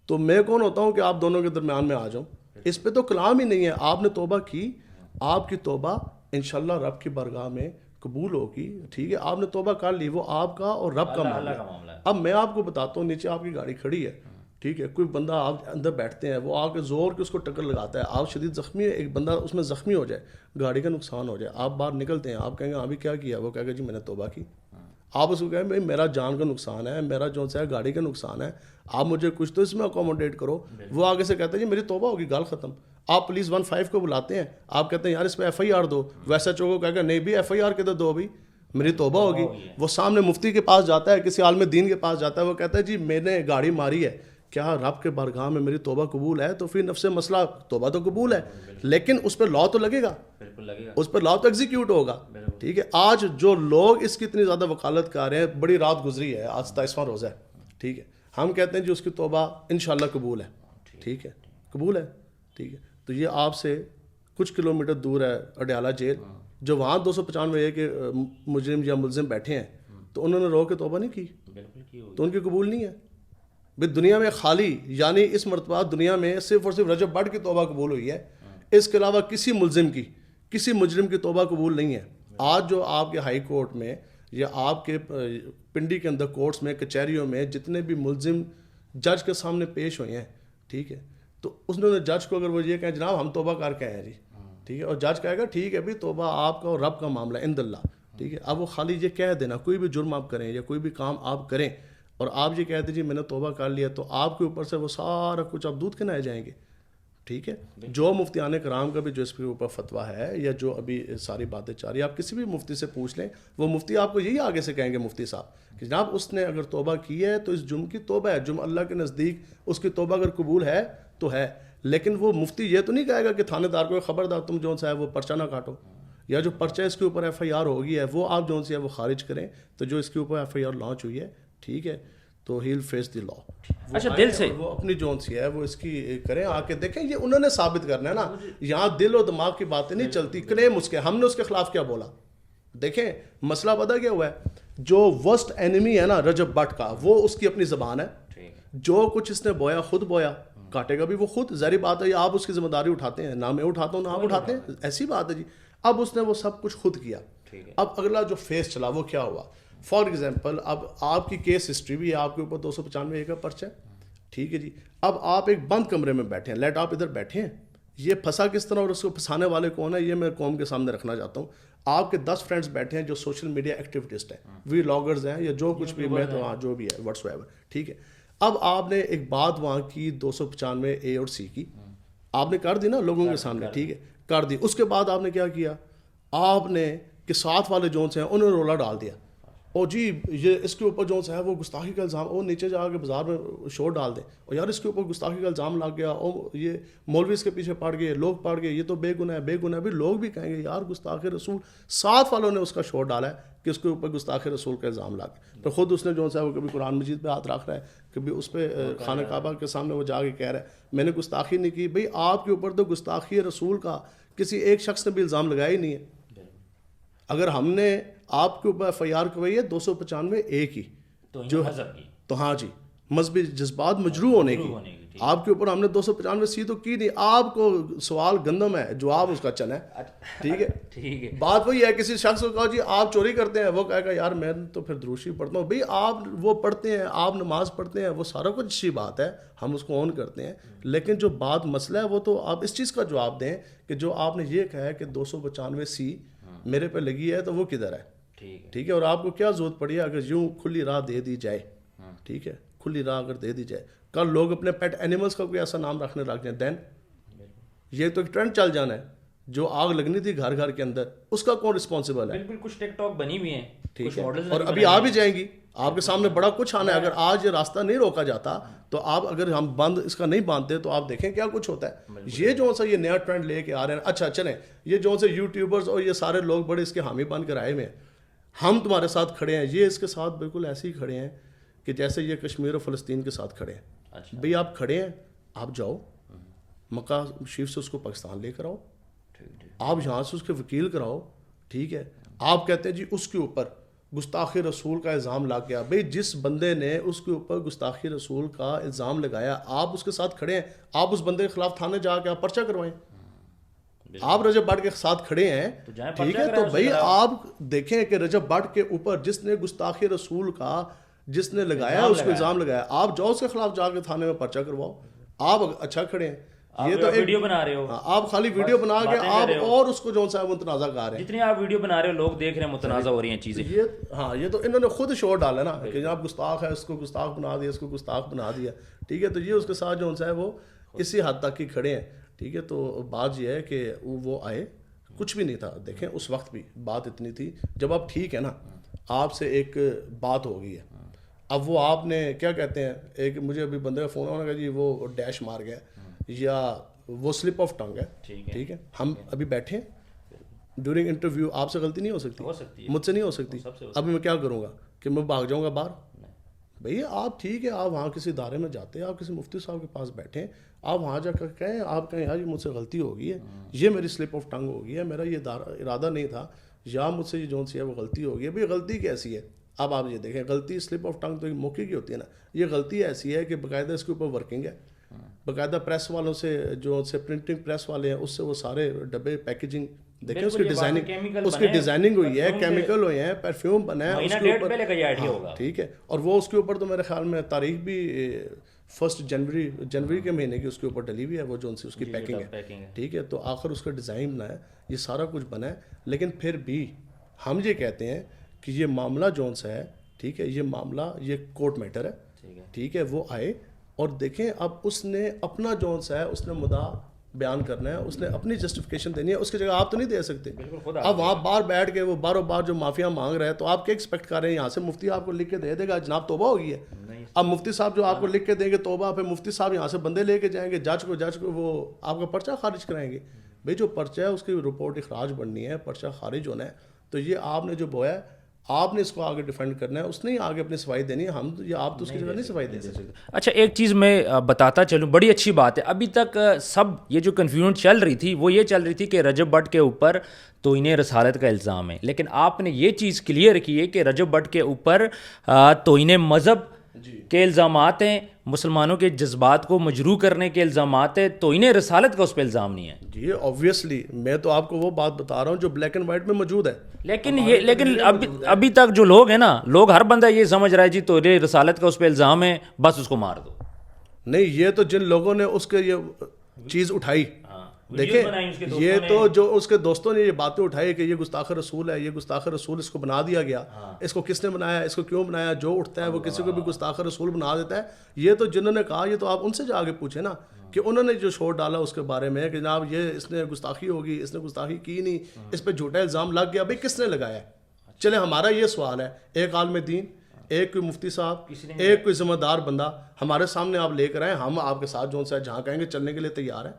تو میں کون ہوتا ہوں کہ آپ دونوں کے درمیان میں آ جاؤں؟ اس پہ تو کلام ہی نہیں ہے. آپ نے توبہ کی, آپ کی توبہ انشاءاللہ رب کی بارگاہ میں قبول ہوگی, ٹھیک ہے. آپ نے توبہ کر لی, وہ آپ کا اور رب کا معاملہ ہے. اب میں آپ کو بتاتا ہوں, نیچے آپ کی گاڑی کھڑی ہے, ٹھیک ہے, کوئی بندہ آپ اندر بیٹھتے ہیں, وہ آ کے زور کے اس کو ٹکر لگاتا ہے, آپ شدید زخمی ہے, ایک بندہ اس میں زخمی ہو جائے, گاڑی کا نقصان ہو جائے, آپ باہر نکلتے ہیں, آپ کہیں گے ابھی کیا کیا؟ وہ کہے گا جی میں نے توبہ کی. آپ اس کو کہیں بھائی میرا جان کا نقصان ہے, میرا جو ہے گاڑی کا نقصان ہے, آپ مجھے کچھ تو اس میں اکوموڈیٹ کرو. وہ آگے سے کہتا ہے جی میری توبہ ہوگی, گال ختم. آپ پولیس 15 کو بلاتے ہیں, آپ کہتے ہیں یار اس پہ ایف آئی آر دو, ویسا چوکو کہے گا نہیں بھی ایف آئی آر کدھر دو, ابھی میری توبہ ہوگی. وہ سامنے مفتی کے پاس جاتا ہے, کسی عالم دین کے پاس جاتا ہے, وہ کہتا ہے جی میں نے گاڑی ماری ہے, کیا رب کے بارگاہ میں میری توبہ قبول ہے؟ تو پھر نفس مسئلہ, توبہ تو قبول ہے, لیکن اس پہ لا تو لگے گا, اس پہ لا تو ایگزیکیوٹ ہوگا, ٹھیک ہے. آج جو لوگ اس کی اتنی زیادہ وکالت کر رہے ہیں, بڑی رات گزری ہے, آج 27واں روزہ ہے, ٹھیک ہے, ہم کہتے ہیں جی اس کی توبہ انشاءاللہ قبول ہے, ٹھیک ہے, قبول ہے, ٹھیک ہے. تو یہ آپ سے کچھ کلومیٹر دور ہے اڈیالہ جیل, جو وہاں 295 کے مجرم یا ملزم بیٹھے ہیں, تو انہوں نے رو کے توبہ نہیں کی, تو ان کی قبول نہیں ہے. بھئی دنیا میں خالی, یعنی اس مرتبہ دنیا میں صرف اور صرف رجب بٹ کی توبہ قبول ہوئی ہے, اس کے علاوہ کسی ملزم کی, کسی مجرم کی توبہ قبول نہیں ہے. آج جو آپ کے ہائی کورٹ میں یا آپ کے پنڈی کے اندر کورٹس میں, کچہریوں میں جتنے بھی ملزم جج کے سامنے پیش ہوئے ہیں, ٹھیک ہے, تو اس نے جج کو اگر وہ یہ کہیں جناب ہم توبہ کر کے آئے ہیں جی, ٹھیک ہے, اور جج کہے گا ٹھیک ہے بھی توبہ آپ کا اور رب کا معاملہ ہے عند اللہ, ٹھیک ہے. اب وہ خالی یہ کہہ دینا, کوئی بھی جرم آپ کریں یا کوئی بھی کام آپ کریں اور آپ یہ کہتے جی میں نے توبہ کر لیا, تو آپ کے اوپر سے وہ سارا کچھ آپ دودھ کے نہائے جائیں گے, ٹھیک ہے. جو مفتیان کرام کا بھی جو اس کے اوپر فتویٰ ہے یا جو ابھی ساری باتیں چاہ رہی ہیں, آپ کسی بھی مفتی سے پوچھ لیں, وہ مفتی آپ کو یہی آگے سے کہیں گے, مفتی صاحب کہ جناب اس نے اگر توبہ کی ہے تو اس جرم کی توبہ ہے, جرم اللہ کے نزدیک اس کی توبہ اگر قبول ہے تو ہے. لیکن وہ مفتی یہ تو نہیں کہے گا کہ تھانے دار کو خبردار تم جو ہے وہ پرچہ نہ کاٹو, یا جو پرچہ اس کے اوپر ایف آئی آر ہوگی ہے وہ آپ جو ہے وہ خارج کریں. تو جو اس کے اوپر ایف آئی آر لانچ ہوئی ہے, ٹھیک ہے, تو ہیل فیس دی لا. اچھا دل سے وہ اپنی جون سی ہے وہ اس کی کریں, آ کے دیکھیں, یہ انہوں نے ثابت کرنا ہے نا, یہاں دل و دماغ کی باتیں نہیں چلتی. کلیم اس کے, ہم نے اس کے خلاف کیا بولا؟ دیکھیں مسئلہ پتہ کیا ہوا ہے, جو ورسٹ اینیمی ہے نا رجب بٹ کا, وہ اس کی اپنی زبان ہے, جو کچھ اس نے بویا خود بویا, کاٹے گا بھی وہ خود, ظاہری بات ہے. آپ اس کی ذمہ داری اٹھاتے ہیں, نہ میں اٹھاتا ہوں نہ آپ اٹھاتے ہیں, ایسی بات ہے جی. اب اس نے وہ سب کچھ خود کیا. اب اگلا جو فیس چلا وہ کیا ہوا؟ فار ایگزامپل اب آپ کی کیس ہسٹری بھی ہے, آپ کے اوپر 295 کا پرچہ ہے, ٹھیک ہے جی. اب آپ ایک بند کمرے میں بیٹھے ہیں, لیٹ آپ ادھر بیٹھے ہیں, یہ پھنسا کس طرح اور اس کو پھنسانے والے کون ہے, یہ میں قوم کے سامنے رکھنا چاہتا ہوں. آپ کے 10 فرینڈس بیٹھے ہیں جو سوشل میڈیا ایکٹیویسٹ ہیں, وی لاگرز ہیں یا جو کچھ بھی, میں تو جو بھی ہے واٹس ایور, ٹھیک ہے. اب آپ نے ایک بات وہاں کی 295 اے اور سی کی, آپ نے کر دی نا لوگوں کے سامنے, ٹھیک ہے, کر دی. اس کے بعد آپ نے کیا کیا, آپ نے کہ ساتھ والے جو سے ہیں انہوں نے رولا ڈال دیا, اور جی یہ اس کے اوپر جو ہے وہ گستاخی کا الزام, اور نیچے جا کے بازار میں شور ڈال دیں, اور یار اس کے اوپر گستاخی کا الزام لگ گیا, اور یہ مولوی اس کے پیچھے پڑ گئے, لوگ پڑ گئے, یہ تو بے گناہ ہے بے گناہ. بھی لوگ بھی کہیں گے یار گستاخ رسول, ساتھ والوں نے اس کا شور ڈالا ہے کہ اس کے اوپر گستاخ رسول کا الزام لگ گیا. تو خود اس نے جو ہے وہ کبھی قرآن مجید پہ ہاتھ رکھ رہا ہے, کبھی اس پہ خانہ کعبہ کے سامنے وہ جا کے کہہ رہا ہے میں نے گستاخی نہیں کی. بھئی آپ کے اوپر تو گستاخی رسول کا کسی ایک شخص نے بھی الزام لگایا ہی نہیں ہے. اگر ہم نے آپ کے اوپر ایف آئی آر کروائی ہے 295 اے کی, جو تو ہاں جی مذہبی جذبات مجروح ہونے کی, آپ کے اوپر ہم نے 295 سی تو کی نہیں. آپ کو سوال گندم ہے, جواب اس کا چنا ہے, ٹھیک ہے. بات وہی ہے, کسی شخص کو کہا جی آپ چوری کرتے ہیں, وہ کہے گا یار میں تو پھر دروشی پڑھتا ہوں. بھئی آپ وہ پڑھتے ہیں, آپ نماز پڑھتے ہیں, وہ سارا کچھ اچھی بات ہے, ہم اس کو اون کرتے ہیں, لیکن جو بات مسئلہ ہے وہ تو آپ اس چیز کا جواب دیں کہ جو آپ نے یہ کہا ہے کہ 295 سی میرے پہ لگی ہے تو وہ کدھر ہے, ٹھیک ہے, اور آپ کو کیا ضرورت پڑی ہے اگر یوں کھلی راہ دے دی جائے, ٹھیک ہے, کھلی راہ اگر دے دی جائے, کل لوگ اپنے پیٹ اینیملس کا کوئی ایسا نام رکھنے لگ جائیں, دین یہ تو ایک ٹرینڈ چل جانا ہے. جو آگ لگنی تھی گھر گھر کے اندر, اس کا کون رسپانسبل ہے؟ بالکل, کچھ ٹک ٹاک بنی ہوئی ہیں, ٹھیک ہے, اور ابھی آ بھی جائیں گی, آپ کے سامنے بڑا کچھ آنا ہے. اگر آج یہ راستہ نہیں روکا جاتا تو آپ, اگر ہم بند اس کا نہیں باندھتے تو آپ دیکھیں کیا کچھ ہوتا ہے. یہ جو سا یہ نیا ٹرینڈ لے کے آ رہے ہیں, اچھا چلیں, یہ جو سے یوٹیوبرز اور یہ سارے لوگ بڑے اس کے حامی بن کر آئے ہوئے ہیں, ہم تمہارے ساتھ کھڑے ہیں, یہ اس کے ساتھ بالکل ایسے ہی کھڑے ہیں کہ جیسے یہ کشمیر اور فلسطین کے ساتھ کھڑے ہیں. بھئی آپ کھڑے ہیں, آپ جاؤ مکہ شریف سے اس کو پاکستان لے کر آؤ, آپ یہاں سے اس کے وکیل کراؤ, ٹھیک ہے. آپ کہتے ہیں جی اس کے اوپر گستاخی رسول کا الزام لگ گیا. بھئی جس بندے نے اس کے اوپر گستاخی رسول کا الزام لگایا, آپ اس کے ساتھ کھڑے ہیں, آپ اس بندے کے خلاف تھانے جا کے آپ پرچہ کروائیں. آپ رجب بٹ کے ساتھ کھڑے ہیں, ٹھیک ہے, تو بھئی آپ دیکھیں کہ رجب بٹ کے اوپر جس نے گستاخی رسول کا جس نے لگایا اس کو الزام لگایا, آپ جاؤ اس کے خلاف جا کے تھانے میں پرچہ کرواؤ. آپ اچھا کھڑے ہیں, یہ تو ویڈیو بنا رہے ہو, آپ خالی ویڈیو بنا کے آپ اور اس کو جو سا متنازع کر رہے ہیں. جتنی آپ ویڈیو بنا رہے ہو لوگ دیکھ رہے ہیں, متنازع ہو رہی ہیں چیزیں. یہ تو انہوں نے خود شور ڈالا نا کہ جناب گستاخ ہے, اس کو گستاخ بنا دیا, اس کو گستاخ بنا دیا, ٹھیک ہے. تو یہ اس کے ساتھ جو ہے وہ اسی حد تک ہی کھڑے ہیں, ٹھیک ہے. تو بات یہ ہے کہ وہ آئے, کچھ بھی نہیں تھا. دیکھیں اس وقت بھی بات اتنی تھی, جب آپ ٹھیک ہے نا, آپ سے ایک بات ہو گئی ہے, اب وہ آپ نے کیا کہتے ہیں, ایک مجھے ابھی بندے کا فون آنا کہ جی وہ ڈیش مار گیا یا وہ سلپ آف ٹنگ ہے, ٹھیک ہے. ہم ابھی بیٹھے ڈیورنگ انٹرویو, آپ سے غلطی نہیں ہو سکتی, مجھ سے نہیں ہو سکتی. ابھی میں کیا کروں گا کہ میں بھاگ جاؤں گا باہر؟ بھیا آپ ٹھیک ہے, آپ وہاں کسی ادارے میں جاتے ہیں, آپ کسی مفتی صاحب کے پاس بیٹھیں, آپ وہاں جا کر کہیں, آپ کہیں یار یہ مجھ سے غلطی ہو گئی ہے, یہ میری سلپ آف ٹنگ ہو گئی ہے, میرا یہ ارادہ نہیں تھا, یا مجھ سے یہ جو سی ہے وہ غلطی ہو گئی ہے. بھئی غلطی کیسی ہے؟ اب آپ یہ دیکھیں, غلطی سلپ آف ٹنگ تو ایک موقع کی ہوتی ہے نا, یہ غلطی ایسی ہے کہ باقاعدہ اس کے اوپر ورکنگ ہے, باقاعدہ پریس والوں سے جو سے پرنٹنگ پریس والے ہیں اس سے وہ سارے ڈبے پیکیجنگ دیکھیں, اس کی ڈیزائننگ ہوئی ہے, کیمیکل ہوئے ہیں, پرفیوم بنا ہے اس کے اوپر, ٹھیک ہے. اور وہ اس کے اوپر تو میرے خیال میں تاریخ بھی 1 جنوری کے مہینے کی اس کے اوپر ڈلی ہوئی ہے, وہ جو سی اس کی پیکنگ ہے, ٹھیک ہے. تو آخر اس کا ڈیزائن بنا ہے, یہ سارا کچھ بنا ہے, لیکن پھر بھی ہم یہ کہتے ہیں کہ یہ معاملہ جون سا ہے, ٹھیک ہے, یہ معاملہ یہ کورٹ میٹر ہے, ٹھیک ہے. وہ آئے اور دیکھیں, اب اس نے اپنا جون سا ہے اس نے مدعا بیان کرنا ہے, اس نے اپنی جسٹیفیکیشن دینی ہے, اس کی جگہ آپ تو نہیں دے سکتے. اب وہاں باہر بیٹھ کے وہ باروں بار جو معافیاں مانگ رہے ہیں, تو آپ کیا ایکسپیکٹ کر رہے ہیں یہاں سے مفتی آپ کو لکھ کے دے دے گا جناب توبہ ہو گئی ہے؟ اب مفتی صاحب جو آپ کو لکھ کے دیں گے توبہ, پھر مفتی صاحب یہاں سے بندے لے کے جائیں گے جج کو وہ آپ کا پرچہ خارج کرائیں گے. بھئی جو پرچہ ہے اس کی رپورٹ اخراج بننی ہے, پرچہ خارج ہونا ہے, تو یہ آپ نے جو بویا ہے آپ نے اس کو آگے ڈیفینڈ کرنا ہے, اس نے آگے اپنی صفائی دینی ہے, ہم یا آپ تو اس کی جگہ نہیں صفائی دے سکتے. اچھا ایک چیز میں بتاتا چلوں, بڑی اچھی بات ہے. ابھی تک سب یہ جو کنفیوژن چل رہی تھی وہ یہ چل رہی تھی کہ رجب بٹ کے اوپر توہین رسالت کا الزام ہے, لیکن آپ نے یہ چیز کلیئر کی ہے کہ رجب بٹ کے اوپر توہین مذہب کے الزامات ہیں, مسلمانوں کے جذبات کو مجروح کرنے کے الزامات ہیں, توہین رسالت کا اس پہ الزام نہیں ہے. جی آبویسلی میں تو آپ کو وہ بات بتا رہا ہوں جو بلیک اینڈ وائٹ میں موجود ہے. لیکن ابھی تک جو لوگ ہیں نا, لوگ ہر بندہ یہ سمجھ رہا ہے جی توہین رسالت کا اس پہ الزام ہے, بس اس کو مار دو. نہیں, یہ تو جن لوگوں نے اس کے یہ چیز اٹھائی, دیکھیں یہ تو جو اس کے دوستوں نے یہ باتیں اٹھائی کہ یہ گستاخ رسول ہے, یہ گستاخ رسول اس کو بنا دیا گیا, اس کو کس نے بنایا, اس کو کیوں بنایا, جو اٹھتا ہے وہ کسی کو بھی گستاخ رسول بنا دیتا ہے. یہ تو جنہوں نے کہا, یہ تو آپ ان سے جا کے پوچھیں نا کہ انہوں نے جو شور ڈالا اس کے بارے میں کہ جناب یہ اس نے گستاخی ہوگی, اس نے گستاخی کی نہیں, اس پہ جھوٹا الزام لگ گیا. بھائی کس نے لگایا؟ چلے ہمارا یہ سوال ہے, ایک عالم دین, ایک کوئی مفتی صاحب, ایک کوئی ذمہ دار بندہ ہمارے سامنے آپ لے کر آئیں, ہم آپ کے ساتھ جو جہاں کہیں گے چلنے کے لیے تیار ہیں.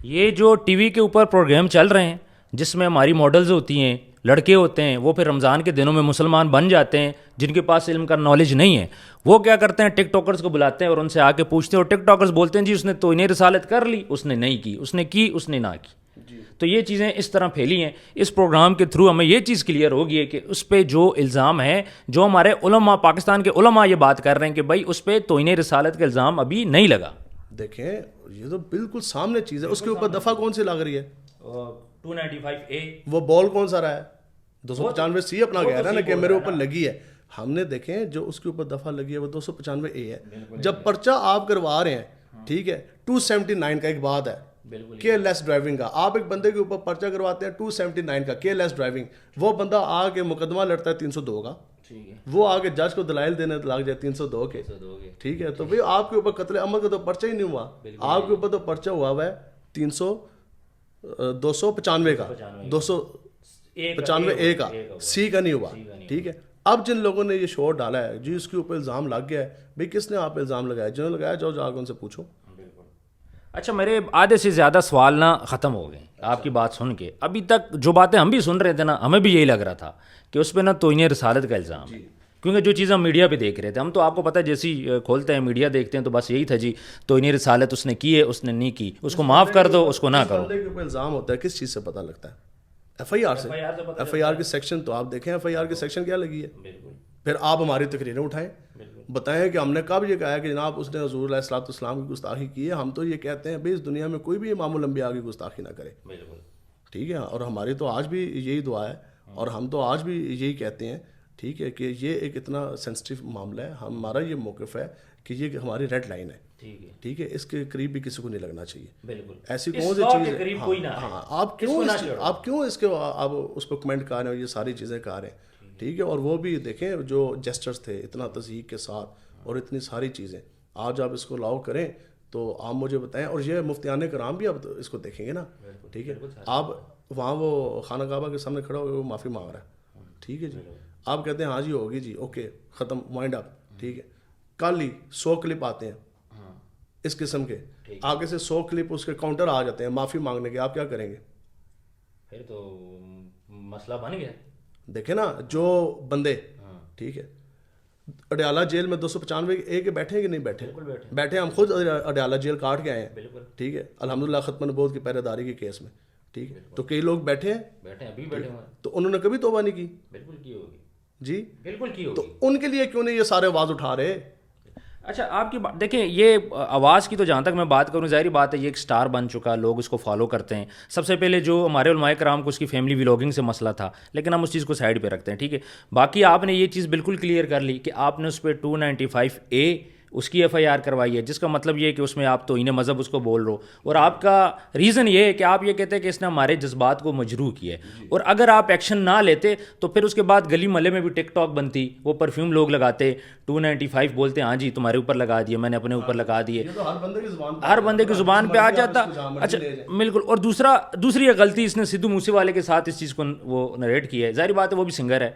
یہ جو ٹی وی کے اوپر پروگرام چل رہے ہیں جس میں ہماری ماڈلز ہوتی ہیں, لڑکے ہوتے ہیں, وہ پھر رمضان کے دنوں میں مسلمان بن جاتے ہیں, جن کے پاس علم کا نالج نہیں ہے, وہ کیا کرتے ہیں ٹک ٹاکرز کو بلاتے ہیں اور ان سے آ کے پوچھتے ہیں, اور ٹک ٹاکرز بولتے ہیں جی اس نے توہین رسالت کر لی, اس نے نہیں کی, اس نے کی, اس نے نہ کی. تو یہ چیزیں اس طرح پھیلی ہیں. اس پروگرام کے تھرو ہمیں یہ چیز کلیئر ہوگی ہے کہ اس پہ جو الزام ہے, جو ہمارے علماء, پاکستان کے علماء یہ بات کر رہے ہیں کہ بھائی اس پہ توہین رسالت کا الزام ابھی نہیں لگا. دیکھیں یہ تو بالکل سامنے چیز ہے. اس کے اوپر دفعہ کون سی لگ رہی ہے؟ 295A. وہ بال کون سا رہا ہے؟ 295C اپنا کہہ رہا ہے نا کہ میرے اوپر لگی ہے. ہم نے دیکھیں جو اس کے اوپر دفعہ لگی ہے وہ 295A ہے. جب پرچہ آپ کروا رہے ہیں, ٹھیک ہے, 279 کا ایک بات ہے, کیئر لیس ڈرائیونگ کا. آپ ایک بندے کے اوپر پرچہ کرواتے ہیں 279 کا کیئر لیس ڈرائیونگ, وہ بندہ آ کے مقدمہ لڑتا ہے 302 کا, وہ آگے جج کو دلائل دینے لگ جائے 302 کے, ٹھیک ہے. تو بھائی آپ کے اوپر قتل عمد کا تو پرچہ ہی نہیں ہوا, آپ کے اوپر تو پرچہ ہوا ہے 295 کا, 295 اے کا, سی کا نہیں ہوا, ٹھیک ہے. اب جن لوگوں نے یہ شور ڈالا ہے جی اس کے اوپر الزام لگ گیا ہے, بھائی کس نے آپ پہ الزام لگایا؟ جنہوں نے لگایا جاؤ جا کے ان سے پوچھو. اچھا میرے آدھے سے زیادہ سوال نا ختم ہو گئے آپ کی بات سن کے. ابھی تک جو باتیں ہم بھی سن رہے تھے نا, ہمیں بھی یہی لگ رہا تھا کہ اس پہ نا توہین رسالت کا الزام ہے, کیونکہ جو چیز ہم میڈیا پہ دیکھ رہے تھے, ہم تو آپ کو پتہ ہے جیسی کھولتے ہیں میڈیا دیکھتے ہیں تو بس یہی تھا جی توہین رسالت اس نے کی ہے, اس نے نہیں کی, اس کو معاف کر دو, اس کو نہ کرو. بندے کے اوپر الزام ہوتا ہے کس چیز سے پتہ لگتا ہے؟ ایف آئی آر سے. ایف آئی آر کی سیکشن تو آپ دیکھیں, ایف آئی آر کی سیکشن کیا لگی ہے. پھر آپ ہماری تقریریں اٹھائیں, بتائیں کہ ہم نے کب یہ کہا ہے کہ جناب اس نے حضور علیہ الصلوۃ والسلام کی گستاخی کی ہے. ہم تو یہ کہتے ہیں بھائی اس دنیا میں کوئی بھی امام الانبیاء کی گستاخی نہ کرے, ٹھیک ہے. اور ہماری تو آج بھی یہی دعا ہے, اور ہم تو آج بھی یہی کہتے ہیں, ٹھیک ہے, کہ یہ ایک اتنا سینسٹیو معاملہ ہے, ہمارا یہ موقف ہے کہ یہ ہماری ریڈ لائن ہے, ٹھیک ہے. اس کے قریب بھی کسی کو نہیں لگنا چاہیے. ایسی کون سی چیز ہے, ہاں آپ کیوں اس کے آپ اس پہ کمنٹ کر رہے ہیں, یہ ساری چیزیں کر رہے ہیں, ٹھیک ہے. اور وہ بھی دیکھیں جو جسٹرز تھے اتنا تصدیق کے ساتھ اور اتنی ساری چیزیں, آج آپ اس کو لاؤ کریں تو آپ مجھے بتائیں. اور یہ مفتیان کرام بھی آپ اس کو دیکھیں گے نا, ٹھیک ہے. آپ وہاں وہ خانہ کعبہ کے سامنے کھڑا ہو کے وہ معافی مانگ رہا ہے, ٹھیک ہے جی. آپ کہتے ہیں ہاں جی ہوگی جی, اوکے ختم, وائنڈ اپ, ٹھیک ہے. کل ہی 100 کلپ آتے ہیں اس قسم کے, آگے سے 100 کلپ اس کے کاؤنٹر آ جاتے ہیں معافی مانگنے کے, آپ کیا کریں گے؟ پھر تو مسئلہ بن گیا. دیکھیں نا جو بندے, ٹھیک ہے, اڈیالہ جیل میں 295 اے کے بیٹھے ہیں کہ نہیں بیٹھے؟ بیٹھے. ہم خود اڈیالہ جیل کاٹ کے آئے ہیں, ٹھیک ہے, الحمدللہ ختم نبوت کی پہرے داری کے کیس میں, ٹھیک ہے. تو کئی لوگ بیٹھے ہیں, ابھی بیٹھے ہوئے, تو انہوں نے کبھی توبہ نہیں کی. بالکل کی ہوگی جی, بالکل کی ہوگی. تو ان کے لیے کیوں نہیں یہ سارے آواز اٹھا رہے؟ اچھا آپ کی بات دیکھیں, یہ آواز کی تو جہاں تک میں بات کروں, ظاہری بات ہے یہ ایک سٹار بن چکا, لوگ اس کو فالو کرتے ہیں. سب سے پہلے جو ہمارے علماء کرام کو اس کی فیملی ولاگنگ سے مسئلہ تھا, لیکن ہم اس چیز کو سائڈ پہ رکھتے ہیں, ٹھیک ہے. باقی آپ نے یہ چیز بالکل کلیئر کر لی کہ آپ نے اس پہ 295 اے اس کی ایف آئی آر کروائی ہے, جس کا مطلب یہ ہے کہ اس میں آپ توہین مذہب اس کو بول رہے ہو, اور آپ کا ریزن یہ ہے کہ آپ یہ کہتے ہیں کہ اس نے ہمارے جذبات کو مجروح کیا ہے. اور اگر آپ ایکشن نہ لیتے تو پھر اس کے بعد گلی محلے میں بھی ٹک ٹاک بنتی, وہ پرفیوم لوگ لگاتے, 295 بولتے ہاں جی تمہارے اوپر لگا دیے, میں نے اپنے اوپر لگا دیے, ہر بندے کی زبان پہ آ جاتا. اچھا بالکل. اور دوسری غلطی اس نے سدھو موسے والے کے ساتھ اس چیز کو وہ نریٹ کی ہے. ظاہری بات ہے وہ بھی سنگر ہے,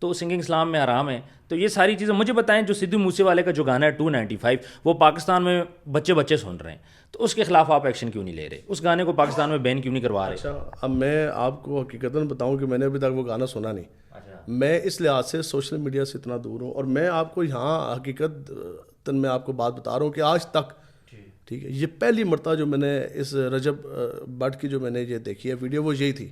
تو سنگنگ اسلام میں حرام ہے. تو یہ ساری چیزیں مجھے بتائیں, جو سدھو موسے والے کا جو گانا ہے 295 وہ پاکستان میں بچے سن رہے ہیں, تو اس کے خلاف آپ ایکشن کیوں نہیں لے رہے؟ اس گانے کو پاکستان میں بین کیوں نہیں کروا رہے؟ اچھا اب میں آپ کو حقیقتاً بتاؤں کہ میں نے ابھی تک وہ گانا سنا نہیں. میں اس لحاظ سے سوشل میڈیا سے اتنا دور ہوں, اور میں آپ کو یہاں حقیقت میں آپ کو بات بتا رہا ہوں کہ آج تک, ٹھیک ہے, یہ پہلی مرتبہ جو میں نے اس رجب بٹ کی جو میں نے یہ دیکھی ہے ویڈیو, وہ یہی تھی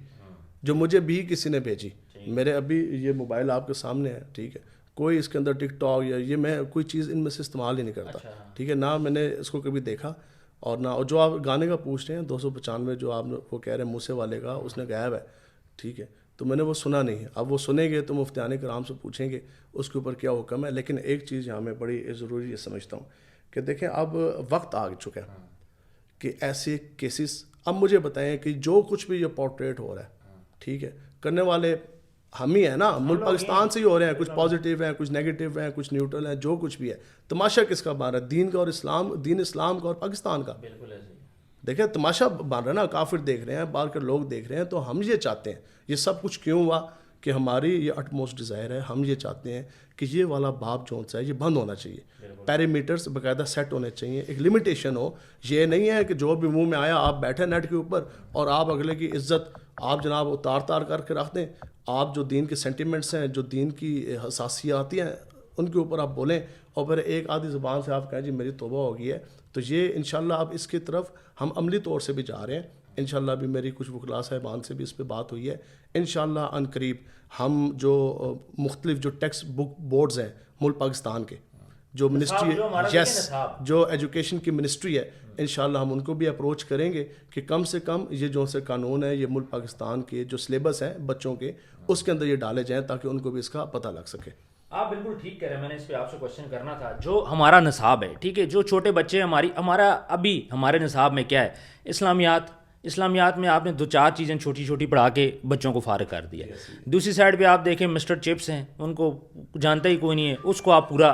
جو مجھے بھی کسی نے بھیجی. میرے ابھی یہ موبائل آپ کے سامنے ہے, ٹھیک ہے, کوئی اس کے اندر ٹک ٹاک یا یہ میں کوئی چیز ان میں سے استعمال ہی نہیں کرتا, ٹھیک ہے, نہ میں نے اس کو کبھی دیکھا, اور نہ. اور جو آپ گانے کا پوچھ رہے ہیں 295 جو آپ وہ کہہ رہے ہیں موسے والے کا, اس نے گایا ہے, ٹھیک ہے, تو میں نے وہ سنا نہیں ہے. اب وہ سنیں گے تو مفتیان کرام سے پوچھیں گے اس کے اوپر کیا حکم ہے. لیکن ایک چیز یہاں میں بڑی ضروری یہ سمجھتا ہوں کہ دیکھیں اب وقت آ چکا ہے کہ ایسے کیسز, اب مجھے بتائیں کہ جو کچھ بھی یہ پورٹریٹ ہو رہا ہے, ٹھیک ہے, کرنے والے ہم ہی ہیں نا, ملک پاکستان سے ہی ہو رہے ہیں, کچھ پازیٹیو ہیں, کچھ نیگیٹو ہیں, کچھ نیوٹرل ہیں, جو کچھ بھی ہے. تماشا کس کا بن رہا ہے؟ دین کا اور دین اسلام کا اور پاکستان کا. دیکھیں تماشا بن رہا ہے نا, کافر دیکھ رہے ہیں, باہر کے لوگ دیکھ رہے ہیں. تو ہم یہ چاہتے ہیں, یہ سب کچھ کیوں ہوا کہ ہماری یہ اٹ موسٹ ڈیزائر ہے, ہم یہ چاہتے ہیں کہ یہ والا باب جو ہے یہ بند ہونا چاہیے, پیرامیٹرز باقاعدہ سیٹ ہونے چاہیے, ایک لمیٹیشن ہو. یہ نہیں ہے کہ جو بھی منہ میں آیا آپ بیٹھے نیٹ کے اوپر اور آپ اگلے کی عزت آپ جناب اتار کر کے رکھ دیں. آپ جو دین کے سینٹیمنٹس ہیں, جو دین کی حساسیات ہیں, ان کے اوپر آپ بولیں, اور پھر ایک آدھی زبان سے آپ کہیں جی میری توبہ ہو گئی ہے. تو یہ انشاءاللہ اب اس کی طرف ہم عملی طور سے بھی جا رہے ہیں. انشاءاللہ بھی میری کچھ وکلاء صاحبان سے بھی اس پہ بات ہوئی ہے. انشاءاللہ ان قریب ہم جو مختلف جو ٹیکسٹ بک بورڈز ہیں ملک پاکستان کے, جو منسٹری ہے, یس, جو ایجوکیشن کی منسٹری ہے, انشاءاللہ ہم ان کو بھی اپروچ کریں گے کہ کم سے کم یہ جو سے قانون ہے یہ ملک پاکستان کے جو سلیبس ہیں بچوں کے, اس کے اندر یہ ڈالے جائیں تاکہ ان کو بھی اس کا پتہ لگ سکے. آپ بالکل ٹھیک کہہ رہے ہیں. میں نے اس پہ آپ سے کوشچن کرنا تھا. جو ہمارا نصاب ہے, ٹھیک ہے, جو چھوٹے بچے ہمارا ابھی ہمارے نصاب میں کیا ہے, اسلامیات میں آپ نے 2-4 چیزیں چھوٹی چھوٹی پڑھا کے بچوں کو فارغ کر دیا. دوسری سائڈ پہ آپ دیکھیں مسٹر چپس ہیں, ان کو جانتا ہی کوئی نہیں ہے, اس کو آپ پورا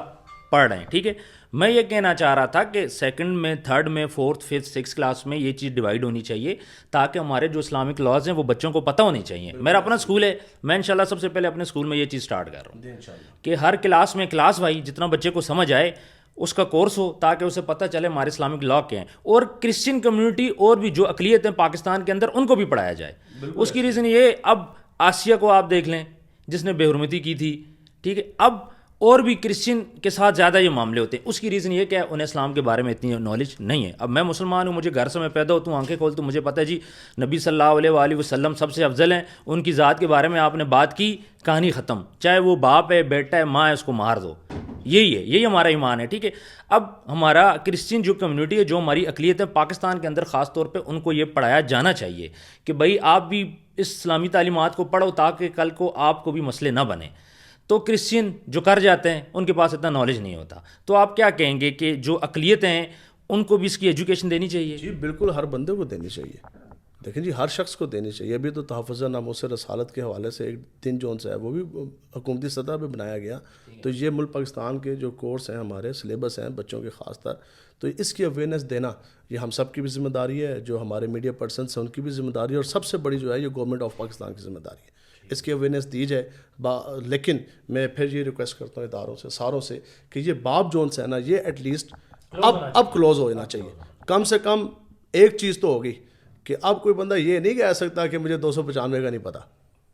پڑھ رہے ہیں. ٹھیک ہے, میں یہ کہنا چاہ رہا تھا کہ 2nd میں 3rd میں 4th 5th 6th کلاس میں یہ چیز ڈیوائڈ ہونی چاہیے, تاکہ ہمارے جو اسلامک لاز ہیں وہ بچوں کو پتہ ہونی چاہیے. میرا اپنا اسکول ہے, میں انشاءاللہ سب سے پہلے اپنے اسکول میں یہ چیز سٹارٹ کر رہا ہوں کہ ہر کلاس میں کلاس وائز جتنا بچے کو سمجھ آئے اس کا کورس ہو, تاکہ اسے پتہ چلے ہمارے اسلامک لا کیا ہیں, اور کرسچن کمیونٹی اور بھی جو اقلیت ہیں پاکستان کے اندر ان کو بھی پڑھایا جائے. اس کی ریزن یہ, اب آسیہ کو آپ دیکھ لیں جس نے بے حرمتی کی تھی, ٹھیک ہے, اب اور بھی کرسچن کے ساتھ زیادہ یہ معاملے ہوتے ہیں. اس کی ریزن یہ کہ انہیں اسلام کے بارے میں اتنی نالج نہیں ہے. اب میں مسلمان ہوں, مجھے گھر سے میں پیدا ہوتا ہوں, آنکھیں کھولتا ہوں, مجھے پتہ ہے جی نبی صلی اللہ علیہ وآلہ وسلم سب سے افضل ہیں, ان کی ذات کے بارے میں آپ نے بات کی, کہانی ختم. چاہے وہ باپ ہے, بیٹا ہے, ماں ہے, اس کو مار دو. یہی ہمارا ایمان ہے. ٹھیک ہے, اب ہمارا کرسچن جو کمیونٹی ہے, جو ہماری اقلیت ہے پاکستان کے اندر خاص طور پہ, ان کو یہ پڑھایا جانا چاہیے کہ بھائی آپ بھی اس اسلامی تعلیمات کو پڑھو, تاکہ کل کو آپ کو بھی مسئلے نہ بنے. تو کرسچن جو کر جاتے ہیں ان کے پاس اتنا نالج نہیں ہوتا. تو آپ کیا کہیں گے کہ جو اقلیتیں ہیں ان کو بھی اس کی ایجوکیشن دینی چاہیے؟ جی بالکل, ہر بندے کو دینی چاہیے. دیکھیں جی, ہر شخص کو دینی چاہیے. ابھی تو تحفظ ناموس رسالت کے حوالے سے ایک دن جو ہے وہ بھی حکومتی سطح پہ بنایا گیا. تو یہ ملک پاکستان کے جو کورس ہیں, ہمارے سلیبس ہیں بچوں کے خاص طر, تو اس کی اویئرنیس دینا یہ ہم سب کی بھی ذمہ داری ہے, جو ہمارے میڈیا پرسنس ہیں ان کی بھی ذمہ داری ہے, اور سب سے بڑی جو ہے یہ گورنمنٹ آف پاکستان کی ذمہ داری ہے. اس کی اویئرنیس دی جائے. لیکن میں پھر یہ ریکویسٹ کرتا ہوں اداروں سے, ساروں سے, کہ یہ باب جونس ہے نا, یہ ایٹ لیسٹ اب کلوز ہونا چاہیے. کم سے کم ایک چیز تو ہوگی کہ اب کوئی بندہ یہ نہیں کہہ سکتا کہ مجھے 295 کا نہیں پتا.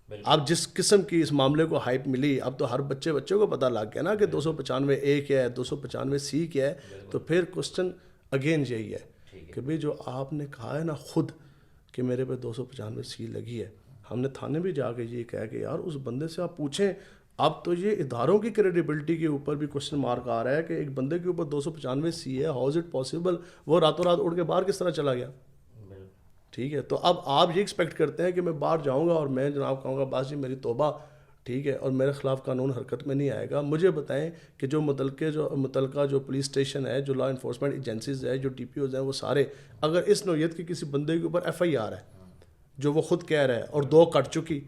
اب جس قسم کی اس معاملے کو ہائپ ملی, اب تو ہر بچے کو پتہ لگ گیا نا کہ 295A کیا ہے, 295C کیا ہے. تو پھر کوسچن اگین یہی ہے کہ بھئی جو آپ نے کہا ہے نا خود کہ میرے پہ 295C لگی ہے, ہم نے تھانے بھی جا کے یہ کہا کہ یار اس بندے سے آپ پوچھیں. اب تو یہ اداروں کی کریڈیبلٹی کے اوپر بھی کوسچن مارک آ رہا ہے کہ ایک بندے کے اوپر 295C ہے, ہاؤ از اٹ پاسبل, وہ راتوں رات اڑ کے باہر کس طرح چلا گیا. ٹھیک ہے, تو اب آپ یہ ایکسپیکٹ کرتے ہیں کہ میں باہر جاؤں گا اور میں جناب کہوں گا بس جی میری توبہ, ٹھیک ہے, اور میرے خلاف قانون حرکت میں نہیں آئے گا. مجھے بتائیں کہ جو متعلقہ جو پولیس اسٹیشن ہے, جو لا انفورسمنٹ ایجنسیز ہے, جو DPOs ہیں, وہ سارے اگر اس نوعیت کے کسی بندے کے اوپر FIR ہے جو وہ خود کہہ رہا ہے اور 2 کٹ چکی,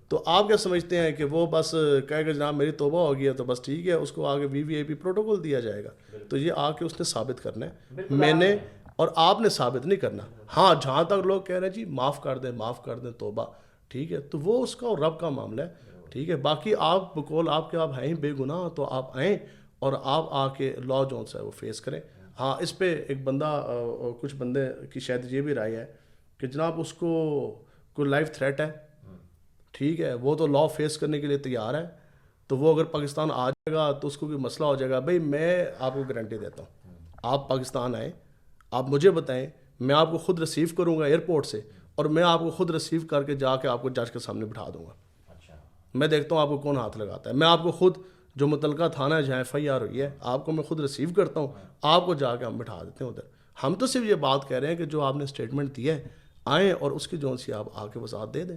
تو آپ کیا سمجھتے ہیں کہ وہ بس کہے گا جناب میری توبہ ہو گیا تو بس ٹھیک ہے, اس کو آگے VVIP پروٹوکول دیا جائے گا. تو یہ آ کے اس نے ثابت کرنا ہے, میں نے اور آپ نے ثابت نہیں کرنا. ہاں جہاں تک لوگ کہہ رہے ہیں جی معاف کر دیں توبہ, ٹھیک ہے, تو وہ اس کا اور رب کا معاملہ ہے. ٹھیک ہے, باقی آپ بقول آپ کے آپ ہیں بے گناہ, تو آپ آئیں اور آپ آ کے لا جو ہے وہ فیس کریں. ہاں اس پہ ایک بندہ, کچھ بندے کی شاید یہ بھی رائے ہے کہ جناب اس کو کوئی لائف تھریٹ ہے, ٹھیک ہے, وہ تو لا فیس کرنے کے لیے تیار ہے, تو وہ اگر پاکستان آ جائے گا تو اس کو کوئی مسئلہ ہو جائے گا. بھائی میں آپ کو گارنٹی دیتا ہوں, آپ پاکستان آئیں, آپ مجھے بتائیں, میں آپ کو خود ریسیو کروں گا ایئرپورٹ سے, اور میں آپ کو خود ریسیو کر کے جا کے آپ کو جج کے سامنے بٹھا دوں گا. میں دیکھتا ہوں آپ کو کون ہاتھ لگاتا ہے. میں آپ کو خود جو متعلقہ تھانہ ہے جہاں FIR ہوئی ہے, آپ کو میں خود ریسیو کرتا ہوں, آپ کو جا کے ہم بٹھا دیتے ہیں ادھر. ہم تو صرف یہ بات کہہ رہے ہیں کہ جو آپ نے اسٹیٹمنٹ دی ہے آئیں اور اس کی جو سی آپ آ کے وضاحت دے دیں.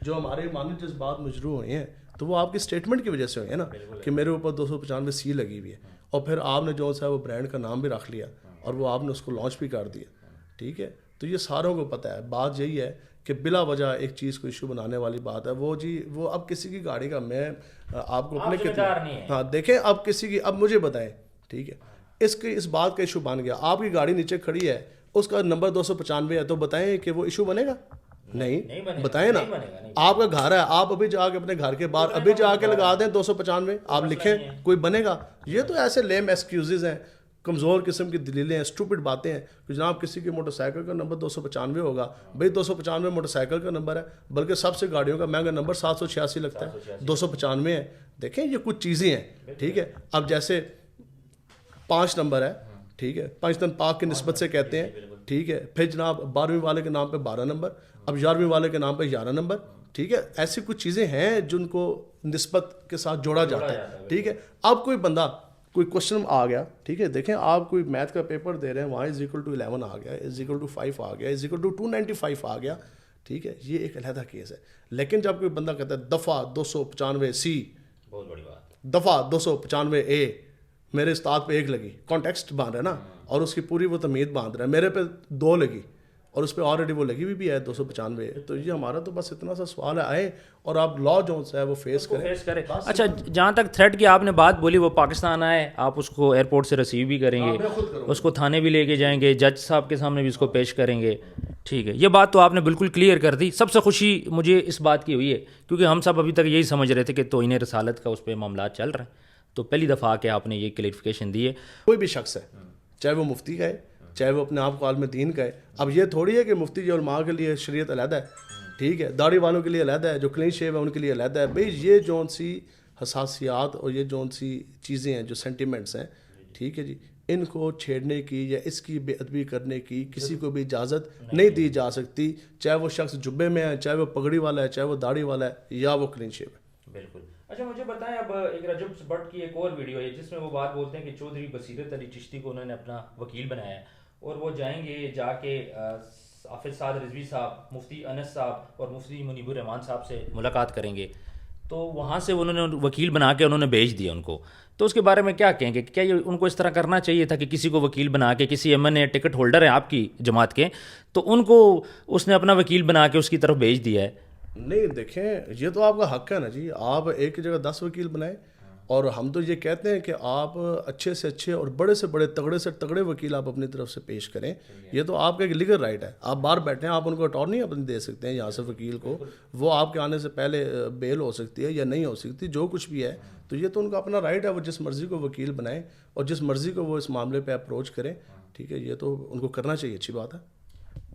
جو ہمارے ایمانی جذبات مجروح ہوئے ہیں تو وہ آپ کی اسٹیٹمنٹ کی وجہ سے ہوئے ہیں نا, کہ میرے اوپر 295C لگی ہوئی ہے, اور پھر آپ نے جو ہے وہ برانڈ کا نام بھی رکھ لیا اور وہ آپ نے اس کو لانچ بھی کر دیا. ٹھیک ہے, تو یہ ساروں کو پتہ ہے. بات یہی ہے کہ بلا وجہ ایک چیز کو ایشو بنانے والی بات ہے. وہ جی وہ اب کسی کی گاڑی کا, میں آپ کو اپنے کتنا, ہاں دیکھیں اب کسی کی, اب مجھے بتائیں, ٹھیک ہے, اس بات کا ایشو بن گیا, آپ کی گاڑی نیچے کھڑی ہے, اس کا نمبر 295 ہے, تو بتائیں کہ وہ ایشو بنے گا؟ نہیں, بتائیں نا. آپ کا گھر ہے, آپ ابھی جا کے اپنے گھر کے باہر ابھی جا کے لگا دیں 295, آپ لکھیں, کوئی بنے گا؟ یہ تو ایسے لیم ایکسکیوزز ہیں, کمزور قسم کی دلیلیں ہیں, اسٹوپڈ باتیں ہیں کہ جناب کسی کی موٹر سائیکل کا نمبر 295 ہوگا. بھائی 295 موٹر سائیکل کا نمبر ہے, بلکہ سب سے گاڑیوں کا مہنگا نمبر 786 لگتا ہے, 295 ہے. دیکھیں یہ کچھ چیزیں ہیں, ٹھیک ہے. اب جیسے 5 نمبر ہے, ٹھیک ہے, 5 تن پاک کی نسبت سے کہتے ہیں, ٹھیک ہے. پھر جناب 12ویں والے کے نام پہ 12 نمبر, اب 11ویں والے کے نام پہ 11 نمبر, ٹھیک ہے. ایسی کچھ چیزیں ہیں جن کو نسبت کے ساتھ جوڑا جاتا ہے, ٹھیک ہے. اب کوئی بندہ کوئی کوشچن آ گیا, ٹھیک ہے, دیکھیں آپ کوئی میتھ کا پیپر دے رہے ہیں, وہاں =11 آ گیا, =5 آ گیا, =295 آ گیا, ٹھیک ہے, یہ ایک علیحدہ کیس ہے. لیکن جب کوئی بندہ کہتا ہے دفعہ 295C, بہت بڑی بات. دفعہ 295A میرے استاد پہ 1 لگی, کانٹیکسٹ باندھ رہا ہے نا, اور اس کی پوری وہ تمید باندھ رہا ہے, میرے پہ 2 لگی اور اس پہ آلریڈی وہ لگی بھی ہے 295. تو یہ ہمارا تو بس اتنا سا سوال ہے, آئے اور آپ لا جو ہے وہ فیس کریں. اچھا, جہاں تک تھریٹ کی آپ نے بات بولی, وہ پاکستان آئے, آپ اس کو ایئرپورٹ سے ریسیو بھی کریں گے, اس کو تھانے بھی لے کے جائیں گے, جج صاحب کے سامنے بھی اس کو پیش کریں گے, ٹھیک ہے. یہ بات تو آپ نے بالکل کلیئر کر دی. سب سے خوشی مجھے اس بات کی ہوئی ہے کیونکہ ہم سب ابھی تک یہی سمجھ رہے تھے کہ توہین رسالت کا اس پہ معاملات چل رہے ہیں, تو پہلی دفعہ کہ آپ نے یہ کلیئرفیکیشن دی ہے. کوئی بھی شخص ہے, چاہے وہ مفتی کا ہے, چاہے وہ اپنے آپ کو عالم دین کا ہے. اب یہ تھوڑی ہے کہ مفتی جو علماء کے لیے شریعت علیحدہ ہے, ٹھیک ہے, داڑھی والوں کے لیے علیحدہ ہے, جو کلین شیو ہے ان کے لیے علیحدہ ہے. بھئی یہ جون سی حساسیات اور یہ جون سی چیزیں ہیں, جو سینٹیمنٹس ہیں, ٹھیک ہے جی, ان کو چھیڑنے کی یا اس کی بے ادبی کرنے کی کسی کو بھی اجازت نہیں دی جا سکتی, چاہے وہ شخص جبے میں ہے, چاہے وہ پگڑی والا ہے, چاہے وہ داڑھی والا ہے, یا وہ کلین شیو ہے. بالکل. اچھا مجھے بتائیں, اب ایک رجب بٹ کی ایک اور ویڈیو ہے جس میں وہ بات بولتے ہیں کہ چودھری بصیرت علی چشتی کو انہوں نے اپنا وکیل بنایا ہے, اور وہ جائیں گے جا کے حافظ سعد رضوی صاحب, مفتی انس صاحب اور مفتی منیب الرحمان صاحب سے ملاقات کریں گے. تو وہاں سے انہوں نے وکیل بنا کے انہوں نے بھیج دیا ان کو. تو اس کے بارے میں کیا کہیں گے, کیا یہ ان کو اس طرح کرنا چاہیے تھا کہ کسی کو وکیل بنا کے, کسی MNA ٹکٹ ہولڈر ہیں آپ کی جماعت کے, تو ان کو اس نے اپنا وکیل بنا کے اس کی طرف بھیج دیا ہے؟ نہیں دیکھیں, یہ تو آپ کا حق ہے نا جی, آپ ایک جگہ 10 وکیل بنائیں, اور ہم تو یہ کہتے ہیں کہ آپ اچھے سے اچھے اور بڑے سے بڑے تگڑے سے تگڑے وکیل آپ اپنی طرف سے پیش کریں. یہ تو آپ کا ایک لیگل رائٹ ہے, آپ باہر بیٹھے ہیں, آپ ان کو اٹارنی اپنی دے سکتے ہیں یہاں سے وکیل کو, وہ آپ کے آنے سے پہلے بیل ہو سکتی ہے یا نہیں ہو سکتی, جو کچھ بھی ہے. تو یہ تو ان کا اپنا رائٹ ہے, وہ جس مرضی کو وکیل بنائیں اور جس مرضی کو وہ اس معاملے پہ اپروچ کریں, ٹھیک ہے, یہ تو ان کو کرنا چاہیے, اچھی بات ہے.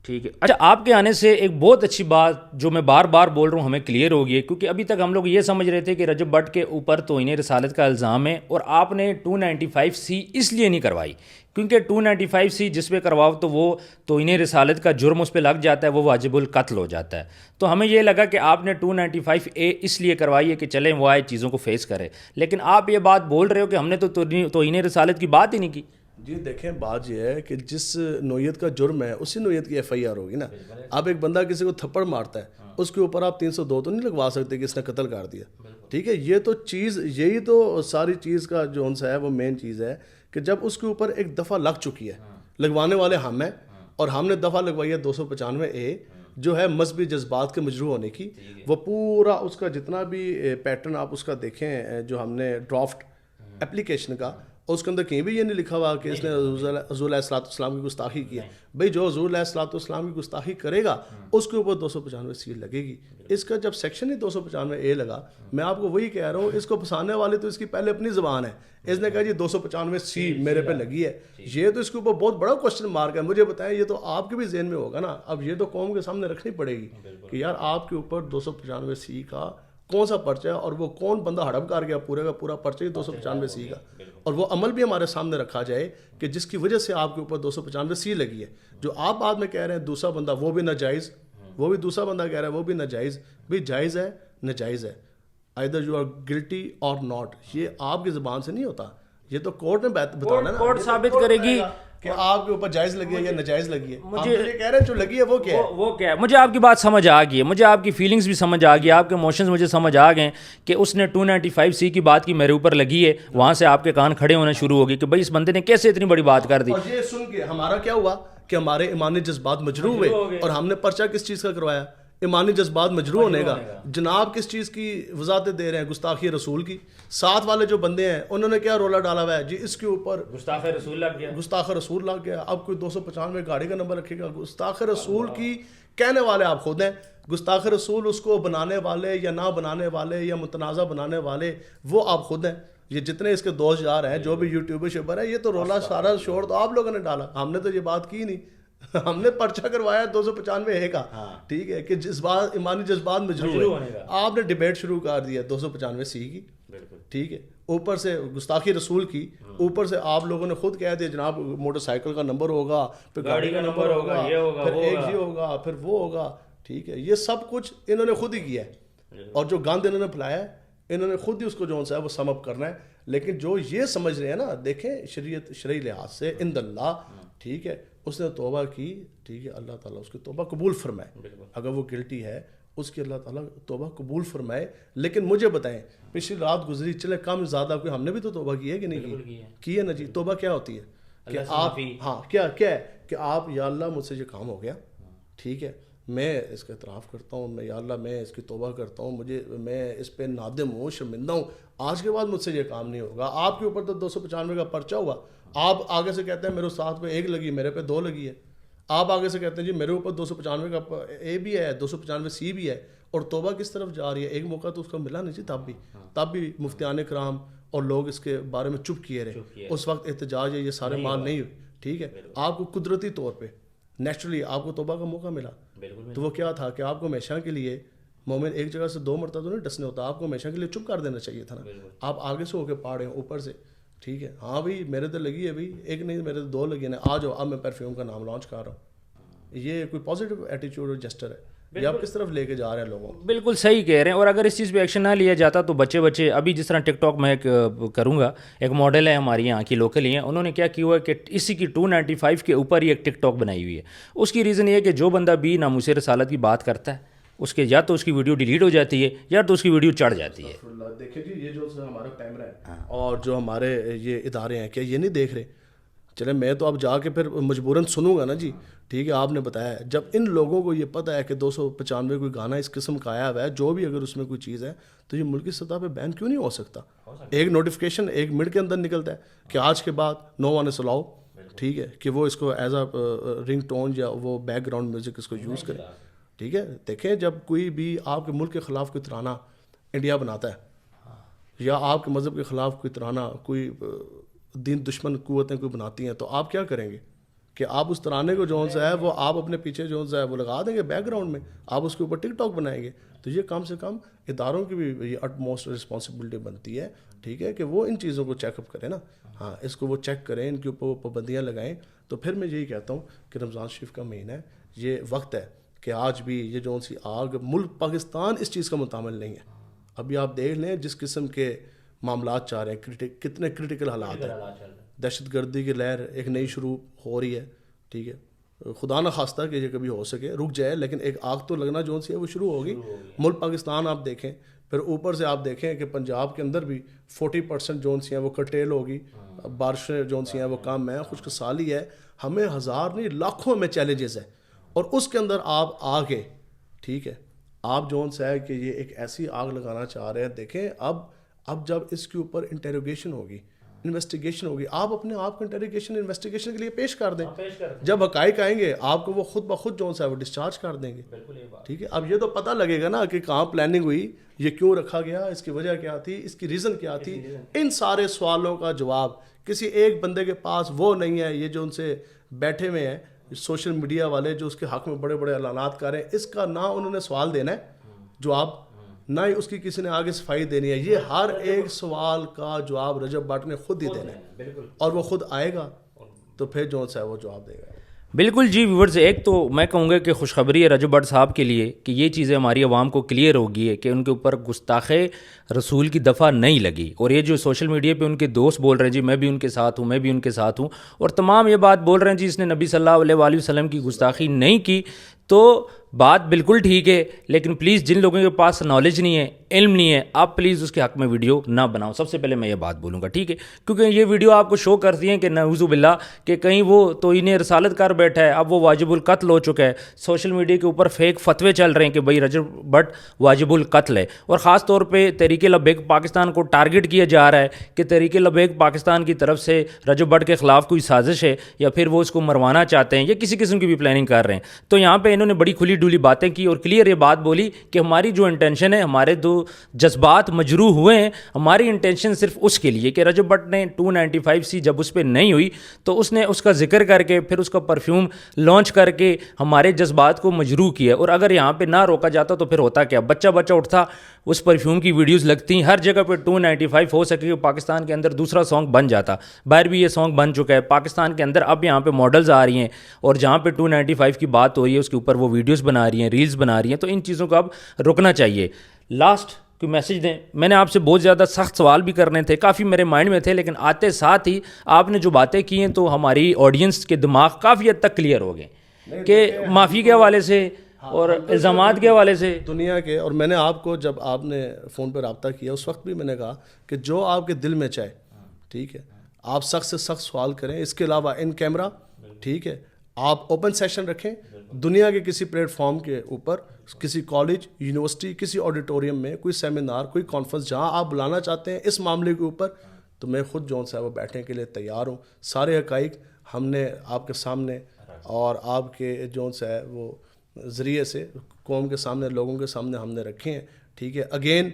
ٹھیک ہے. اچھا, آپ کے آنے سے ایک بہت اچھی بات جو میں بار بار بول رہا ہوں ہمیں کلیئر ہو گئی ہے, کیونکہ ابھی تک ہم لوگ یہ سمجھ رہے تھے کہ رجب بٹ کے اوپر توہین رسالت کا الزام ہے, اور آپ نے 295C اس لیے نہیں کروائی کیونکہ 295C جس پہ کرواؤ تو وہ توہین رسالت کا جرم اس پہ لگ جاتا ہے, وہ واجب القتل ہو جاتا ہے. تو ہمیں یہ لگا کہ آپ نے 295A اس لیے کروائی ہے کہ چلیں وہ آئے چیزوں کو فیس کرے, لیکن آپ یہ بات بول رہے ہو کہ ہم نے تو توہین رسالت کی بات ہی نہیں کی. جی دیکھیں, بات یہ ہے کہ جس نوعیت کا جرم ہے اسی نوعیت کی FIR ہوگی نا. اب ایک بندہ کسی کو تھپڑ مارتا ہے, اس کے اوپر آپ 302 تو نہیں لگوا سکتے کہ اس نے قتل کر دیا, ٹھیک ہے. یہ تو چیز, یہی تو ساری چیز کا جو ان سا ہے وہ مین چیز ہے کہ جب اس کے اوپر ایک دفعہ لگ چکی ہے, لگوانے والے ہم ہیں, اور ہم نے دفعہ لگوائی ہے 295A جو ہے مذہبی جذبات کے مجروح ہونے کی. وہ پورا اس کا جتنا بھی پیٹرن آپ اس کا دیکھیں جو ہم نے ڈرافٹ اپلیکیشن کا, اور اس کے اندر کہیں بھی یہ نہیں لکھا ہوا کہ اس نے حضور علیہ السلام کی گستاخی کی ہے. بھئی جو حضور علیہ السلام کی گستاخی کرے گا اس کے اوپر 295C لگے گی. اس کا جب سیکشن ہی 295A لگا, میں آپ کو وہی کہہ رہا ہوں, اس کو پھنسانے والے تو اس کی پہلے اپنی زبان ہے. اس نے کہا جی 295C میرے پہ لگی ہے, یہ تو اس کے اوپر بہت بڑا کوشچن مارک ہے. مجھے بتائیں, یہ تو آپ کے بھی ذہن میں ہوگا نا, اب یہ تو قوم کے سامنے رکھنی پڑے گی کہ یار آپ کے اوپر 295C کا کون سا پرچہ ہے, اور وہ کون بندہ ہڑپ کر گیا پورے کا پورا پرچہ ہی 295C کا, اور وہ عمل بھی ہمارے سامنے رکھا جائے کہ جس کی وجہ سے آپ کے اوپر 295C لگی ہے. جو آپ بعد میں کہہ رہے ہیں دوسرا بندہ وہ بھی ناجائز, وہ بھی دوسرا بندہ کہہ رہا ہے وہ بھی ناجائز. بھی جائز ہے ناجائز ہے, either you are guilty or not, یہ آپ کی زبان سے نہیں ہوتا, یہ تو کورٹ نے بتانا ہے نا, کورٹ ثابت کرے گی کہ آپ کے اوپر جائز لگی ہے یا ناجائز لگی ہے. مجھے یہ کہہ رہے ہیں جو لگی ہے وہ کیا ہے, وہ کیا ہے. مجھے آپ کی بات سمجھ آ گئی ہے, مجھے آپ کی فیلنگز بھی سمجھ آ گئی, آپ کے ایموشنز مجھے سمجھ آ گئے کہ اس نے 295C کی بات کی میرے اوپر لگی ہے, وہاں سے آپ کے کان کھڑے ہونے شروع ہو گئے کہ بھائی اس بندے نے کیسے اتنی بڑی بات کر دی. اور یہ سن کے ہمارا کیا ہوا کہ ہمارے ایمانی جذبات مجروح ہوئے, اور ہم نے پرچہ کس چیز کا کروایا, ایمانی جذبات مجروح ہونے کا. جناب کس چیز کی وضاحت دے رہے ہیں, گستاخی رسول کی. ساتھ والے جو بندے ہیں انہوں نے کیا رولا ڈالا ہوا ہے جی, اس کے اوپر گستاخ رسول لگ گیا, گستاخ رسول لگ گیا. اب کوئی 295 گاڑی کا نمبر رکھے گا, گستاخ رسول کی کہنے والے آپ خود ہیں. گستاخ رسول اس کو بنانے والے یا نہ بنانے والے یا متنازع بنانے والے وہ آپ خود ہیں. یہ جتنے اس کے دوست یار ہیں جو بھی یوٹیوبر شیوبر ہیں, یہ تو رولا سارا شور تو آپ لوگوں نے ڈالا, ہم نے تو یہ بات کی نہیں. ہم نے پرچہ کروایا 295A کا, ٹھیک ہے, کہ جذبات ایمانی جذبات مجروح ہے. آپ نے ڈیبیٹ شروع کر دیا 295C کی, ٹھیک ہے, اوپر سے گستاخی رسول کی, اوپر سے آپ لوگوں نے خود کہہ دیا جناب موٹر سائیکل کا نمبر ہوگا, پھر گاڑی کا نمبر ہوگا, پھر ایک یہ ہوگا, پھر وہ ہوگا, ٹھیک ہے. یہ سب کچھ انہوں نے خود ہی کیا ہے, اور جو گند انہوں نے پھیلایا ہے انہوں نے خود ہی اس کو جو ہے وہ سم اپ کرنا ہے. لیکن جو یہ سمجھ رہے ہیں نا, دیکھیں شریعت شرعی لحاظ سے عند اللہ, ٹھیک ہے, اس نے توبہ کی, ٹھیک ہے, اللہ تعالیٰ اس کی توبہ قبول فرمائے. اگر وہ گلٹی ہے اس کی اللہ تعالیٰ توبہ قبول فرمائے. لیکن مجھے بتائیں پچھلی رات گزری چلے کم زیادہ کوئی ہم نے بھی تو توبہ کی ہے کہ نہیں کی ہے نا جی. توبہ کیا ہوتی ہے کہ آپ کیا ہے کہ آپ یا اللہ مجھ سے یہ کام ہو گیا, ٹھیک ہے, میں اس کا اعتراف کرتا ہوں, میں یا اللہ میں اس کی توبہ کرتا ہوں, میں اس پہ نادم ہوں, شرمندہ ہوں, آج کے بعد مجھ سے یہ کام نہیں ہوگا. آپ کے اوپر تو 295 کا پرچہ ہوا, آپ آگے سے کہتے ہیں میرے استاد پہ 1 لگی, میرے پہ 2 لگی ہے. آپ آگے سے کہتے ہیں جی میرے اوپر 295 کا اے بھی ہے, 295 سی بھی ہے, اور توبہ کس طرف جا رہی ہے. ایک موقع تو اس کو ملا نہیں جی, تب بھی مفتیان کرام اور لوگ اس کے بارے میں چپ کیے رہے. اس وقت احتجاج ہے یہ سارے مال نہیں ہوئی, ٹھیک ہے. آپ کو قدرتی طور پہ نیچرلی آپ کو توبہ کا موقع ملا, تو وہ کیا تھا کہ آپ کو ہمیشہ کے لیے مومن ایک جگہ سے 2 مرتبہ تو نہیں ڈسنے ہوتا, آپ کو ہمیشہ کے لیے چپ کر دینا چاہیے تھا نا. آپ آگے سے ہو کے پاڑے اوپر سے, ٹھیک ہے, ہاں بھائی میرے تو لگی ہے بھائی, ایک نہیں میرے تو 2 لگی ہیں, آ جاؤ اب میں پرفیوم کا نام لانچ کر رہا ہوں. یہ کوئی پازیٹیو ایٹیچیوڈ اور جسٹر ہے, یہ آپ کس طرف لے کے جا رہے ہیں لوگوں کو. بالکل صحیح کہہ رہے ہیں. اور اگر اس چیز پہ ایکشن نہ لیا جاتا تو بچے ابھی جس طرح ٹک ٹاک میں کروں گا, ایک ماڈل ہے ہماری یہاں کی لوکل ہی ہیں, انہوں نے کیا کیا ہوا ہے کہ اسی کی 295 کے اوپر ہی ایک ٹک ٹاک بنائی ہوئی ہے. اس کی ریزن یہ ہے کہ جو بندہ بھی ناموس رسالت کی بات کرتا ہے اس کے یا تو اس کی ویڈیو ڈیلیٹ ہو جاتی ہے یا تو اس کی ویڈیو چڑھ جاتی ہے. دیکھیں جی یہ جو ہمارا کیمرہ ہے اور جو ہمارے یہ ادارے ہیں کیا یہ نہیں دیکھ رہے. چلے میں تو اب جا کے پھر مجبوراً سنوں گا نا جی, ٹھیک ہے. آپ نے بتایا جب ان لوگوں کو یہ پتہ ہے کہ 295 کوئی گانا اس قسم کا آیا ہوا ہے, جو بھی اگر اس میں کوئی چیز ہے تو یہ ملکی سطح پہ بین کیوں نہیں ہو سکتا. ایک نوٹیفیکیشن 1 منٹ کے اندر نکلتا ہے کہ آج کے بعد نو ون از الاؤ, ٹھیک ہے, کہ وہ اس کو ایز اے رنگ ٹون یا وہ بیک گراؤنڈ میوزک اس کو یوز کرے, ٹھیک ہے. دیکھیں جب کوئی بھی آپ کے ملک کے خلاف کوئی ترانہ انڈیا بناتا ہے یا آپ کے مذہب کے خلاف کوئی ترانہ کوئی دین دشمن قوتیں کوئی بناتی ہیں, تو آپ کیا کریں گے کہ آپ اس ترانے کو جو ہے وہ آپ اپنے پیچھے جو ہے وہ لگا دیں گے بیک گراؤنڈ میں, آپ اس کے اوپر ٹک ٹاک بنائیں گے. تو یہ کم سے کم اداروں کی بھی یہ اٹ موسٹ رسپانسبلٹی بنتی ہے, ٹھیک ہے, کہ وہ ان چیزوں کو چیک اپ کریں نا. ہاں اس کو وہ چیک کریں, ان کے اوپر وہ پابندیاں لگائیں. تو پھر میں یہی کہتا ہوں کہ رمضان شریف کا مہینہ ہے, یہ وقت ہے کہ آج بھی یہ جو سی آگ, ملک پاکستان اس چیز کا متعامل نہیں ہے. ابھی آپ دیکھ لیں جس قسم کے معاملات چاہ رہے ہیں, کتنے کرٹیکل حالات ہیں. دہشت گردی کی لہر ایک نئی شروع ہو رہی ہے, ٹھیک ہے, خدا نہ خواستہ کہ یہ کبھی ہو سکے رک جائے, لیکن ایک آگ تو لگنا جو سی ہے وہ شروع ہوگی. ملک پاکستان آپ دیکھیں, پھر اوپر سے آپ دیکھیں کہ پنجاب کے اندر بھی 40% جو سی ہیں وہ کرٹیل ہوگی, بارشیں جو سی ہیں وہ کم ہیں, خشک سالی ہے, ہمیں ہزار نہیں لاکھوں میں چیلنجز ہے. اور اس کے اندر آپ آگے, ٹھیک ہے, آپ جو سے ہے کہ یہ ایک ایسی آگ لگانا چاہ رہے ہیں. دیکھیں اب جب اس کے اوپر انٹیروگیشن ہوگی, انویسٹیگیشن ہوگی, آپ اپنے آپ کو انویسٹیگیشن کے لیے پیش کر دیں. جب حقائق آئیں گے آپ کو وہ خود بخود جو ہے وہ ڈسچارج کر دیں گے, ٹھیک ہے. اب یہ تو پتہ لگے گا نا کہ کہاں پلاننگ ہوئی, یہ کیوں رکھا گیا, اس کی وجہ کیا تھی, اس کی ریزن کیا تھی. ان سارے سوالوں کا جواب کسی ایک بندے کے پاس وہ نہیں ہے. یہ جو ان سے بیٹھے ہوئے ہیں سوشل میڈیا والے جو اس کے حق میں بڑے بڑے اعلانات کر رہے ہیں, اس کا نہ انہوں نے سوال دینا ہے جواب, نہ ہی اس کی کسی نے آگے صفائی دینی ہے. یہ ہر ایک سوال کا جواب رجب بٹ نے خود ہی دینا ہے, اور وہ خود آئے گا تو پھر جو ہے وہ جواب دے گا. بالکل جی ویورز, ایک تو میں کہوں گا کہ خوشخبری ہے رجب بٹ صاحب کے لیے کہ یہ چیزیں ہماری عوام کو کلیئر ہوگی ہے کہ ان کے اوپر گستاخ رسول کی دفعہ نہیں لگی. اور یہ جو سوشل میڈیا پہ ان کے دوست بول رہے ہیں جی میں بھی ان کے ساتھ ہوں, میں بھی ان کے ساتھ ہوں, اور تمام یہ بات بول رہے ہیں جی اس نے نبی صلی اللہ علیہ وآلہ وسلم کی گستاخی نہیں کی, تو بات بالکل ٹھیک ہے. لیکن پلیز جن لوگوں کے پاس نالج نہیں ہے, علم نہیں ہے, آپ پلیز اس کے حق میں ویڈیو نہ بناؤ. سب سے پہلے میں یہ بات بولوں گا, ٹھیک ہے, کیونکہ یہ ویڈیو آپ کو شو کرتی ہیں کہ نعوذ باللہ کہ کہیں وہ تو انہیں رسالت کر بیٹھا ہے, اب وہ واجب القتل ہو چکا ہے. سوشل میڈیا کے اوپر فیک فتوے چل رہے ہیں کہ بھائی رجب بٹ واجب القتل ہے, اور خاص طور پہ تحریک لبیک پاکستان کو ٹارگٹ کیا جا رہا ہے کہ تحریک لبیک پاکستان کی طرف سے رجب بٹ کے خلاف کوئی سازش ہے یا پھر وہ اس کو مروانا چاہتے ہیں یا کسی قسم کی بھی پلاننگ کر رہے ہیں. تو یہاں پہ انہوں نے بڑی کھلی ڈولی باتیں کی اور کلیئر یہ بات بولی کہ ہماری جو انٹینشن ہے, ہمارے دو جذبات مجروح ہوئے ہیں, ہماری انٹینشن صرف اس کے لیے کہ رجب بٹ نے 295 جب اس پہ نہیں ہوئی تو اس نے اس کا ذکر کر کے پھر اس کا پرفیوم لانچ کر کے ہمارے جذبات کو مجروح کیا. اور اگر یہاں پہ نہ روکا جاتا تو پھر ہوتا کیا, بچہ اٹھتا, اس پرفیوم کی ویڈیوز لگتی, ہر جگہ پہ 295 ہو سکے کہ پاکستان کے اندر دوسرا سانگ بن جاتا. باہر بھی یہ سانگ بن چکا ہے, پاکستان کے اندر اب یہاں پہ ماڈلز آ رہی ہیں اور جہاں پہ 295 کی بات ہو رہی ہے اس کے اوپر وہ ویڈیوز بنا رہی ہیں, ریلز بنا رہی ہیں. تو ان چیزوں کو اب رکنا چاہیے. لاسٹ کوئی میسج دیں. میں نے آپ سے بہت زیادہ سخت سوال بھی کرنے تھے, کافی میرے مائنڈ میں تھے, لیکن آتے ساتھ ہی آپ نے جو باتیں کی ہیں تو ہماری آڈینس کے دماغ کافی حد تک کلیئر ہو گئے کہ معافی کے حوالے سے اور الزامات کے حوالے سے دنیا کے. اور میں نے آپ کو جب آپ نے فون پہ رابطہ کیا اس وقت بھی میں نے کہا کہ جو آپ کے دل میں چاہے, ٹھیک ہے, آپ سخت سے سخت سوال کریں. اس کے علاوہ ان کیمرہ, ٹھیک ہے, آپ اوپن سیشن رکھیں دنیا کے کسی پلیٹ فارم کے اوپر, کسی کالج, یونیورسٹی, کسی آڈیٹوریم میں, کوئی سیمینار, کوئی کانفرنس, جہاں آپ بلانا چاہتے ہیں اس معاملے کے اوپر, تو میں خود جون صاحب بیٹھنے کے لیے تیار ہوں. سارے حقائق ہم نے آپ کے سامنے اور آپ کے جون صاحب وہ ذریعے سے قوم کے سامنے, لوگوں کے سامنے ہم نے رکھے ہیں. ٹھیک ہے, اگین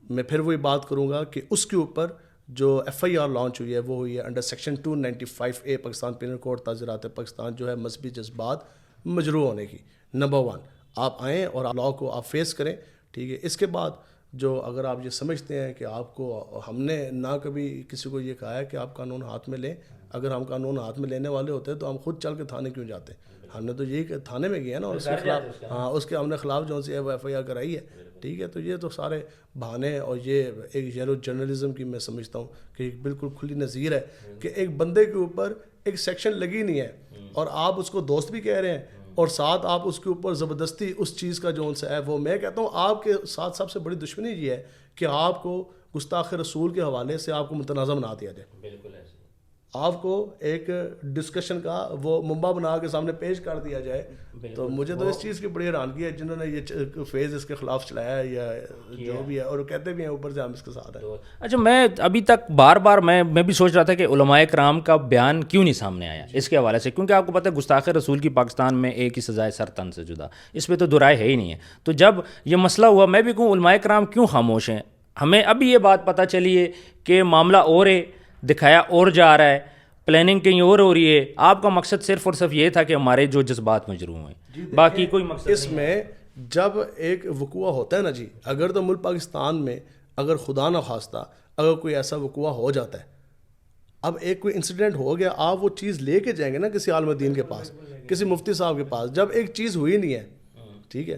میں پھر وہی بات کروں گا کہ اس کے اوپر جو ایف آئی آر لانچ ہوئی ہے وہ ہوئی ہے under section 295A Pakistan penal code تعزیرات پاکستان, جو ہے مذہبی جذبات مجروح ہونے کی. نمبر 1 آپ آئیں اور لاء کو آپ فیس کریں. ٹھیک ہے, اس کے بعد جو اگر آپ یہ سمجھتے ہیں کہ آپ کو, ہم نے نہ کبھی کسی کو یہ کہا ہے کہ آپ قانون ہاتھ میں لیں. اگر ہم قانون ہاتھ میں لینے والے ہوتے تو ہم خود چل کے تھانے کیوں جاتے؟ ہم نے تو یہی کہ تھانے میں گیا نا, اور اس کے خلاف, ہاں, اس کے ہم نے خلاف جو سی ہے وہ ایف آئی آر کرائی ہے. ٹھیک ہے, تو یہ تو سارے بہانے, اور یہ ایک یلو جرنلزم کی میں سمجھتا ہوں کہ ایک بالکل کھلی نظیر ہے کہ ایک بندے کے اوپر ایک سیکشن لگی نہیں ہے اور آپ اس کو دوست بھی کہہ رہے ہیں, اور ساتھ آپ اس کے اوپر زبردستی اس چیز کا جو ہے وہ, میں کہتا ہوں آپ کے ساتھ سب سے بڑی دشمنی یہ ہے کہ آپ کو گستاخ رسول کے حوالے سے آپ کو متنازع بنا دیا جائے. بالکل ایسے آپ کو ایک ڈسکشن کا وہ منبع بنا کے سامنے پیش کر دیا جائے. تو مجھے تو اس چیز کی بڑی حیرانگی ہے جنہوں نے یہ فیز اس کے خلاف چلایا ہے یا جو بھی ہے, اور کہتے بھی ہیں اوپر سے ہم اس کے ساتھ ہیں. اچھا, میں ابھی تک بار بار میں بھی سوچ رہا تھا کہ علماء کرام کا بیان کیوں نہیں سامنے آیا اس کے حوالے سے, کیونکہ آپ کو پتہ ہے گستاخ رسول کی پاکستان میں ایک ہی سزا ہے, سر تن سے جدا, اس پہ تو دو رائے ہے ہی نہیں ہے. تو جب یہ مسئلہ ہوا, میں بھی کہوں علماء کرام کیوں خاموش ہیں؟ ہمیں ابھی یہ بات پتہ چلی ہے کہ معاملہ اور ہے, دکھایا اور جا رہا ہے, پلاننگ کہیں اور ہو رہی ہے. آپ کا مقصد صرف اور صرف یہ تھا کہ ہمارے جو جذبات مجروح ہیں, باقی کوئی مقصد اس میں جب ایک وقوع ہوتا ہے نا جی, اگر تو ملک پاکستان میں اگر خدا نہ خواستہ اگر کوئی ایسا وقوع ہو جاتا ہے, اب ایک کوئی انسیڈنٹ ہو گیا, آپ وہ چیز لے کے جائیں گے نا کسی عالم دین کے پاس, کسی مفتی صاحب کے پاس, جب ایک چیز ہوئی نہیں ہے, ٹھیک ہے,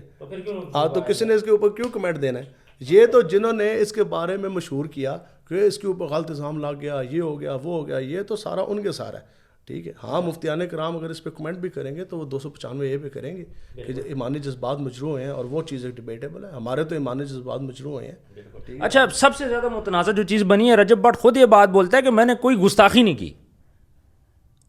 تو کسی نے اس کے اوپر کیوں کمنٹ دینا ہے؟ یہ تو جنہوں نے اس کے بارے میں مشہور کیا کہ اس کے اوپر غلط الزام لگ گیا, یہ ہو گیا, وہ ہو گیا, یہ تو سارا ان کے سارا ہے. ٹھیک ہے, ہاں مفتیان کرام اگر اس پہ کمنٹ بھی کریں گے تو وہ 295A پہ کریں گے کہ ایمانی جذبات مجروح ہیں, اور وہ چیز ایک ڈیبیٹیبل ہے. ہمارے تو ایمانی جذبات مجروح ہیں. اچھا, سب سے زیادہ متنازع جو چیز بنی ہے, رجب بٹ خود یہ بات بولتا ہے کہ میں نے کوئی گستاخی نہیں کی.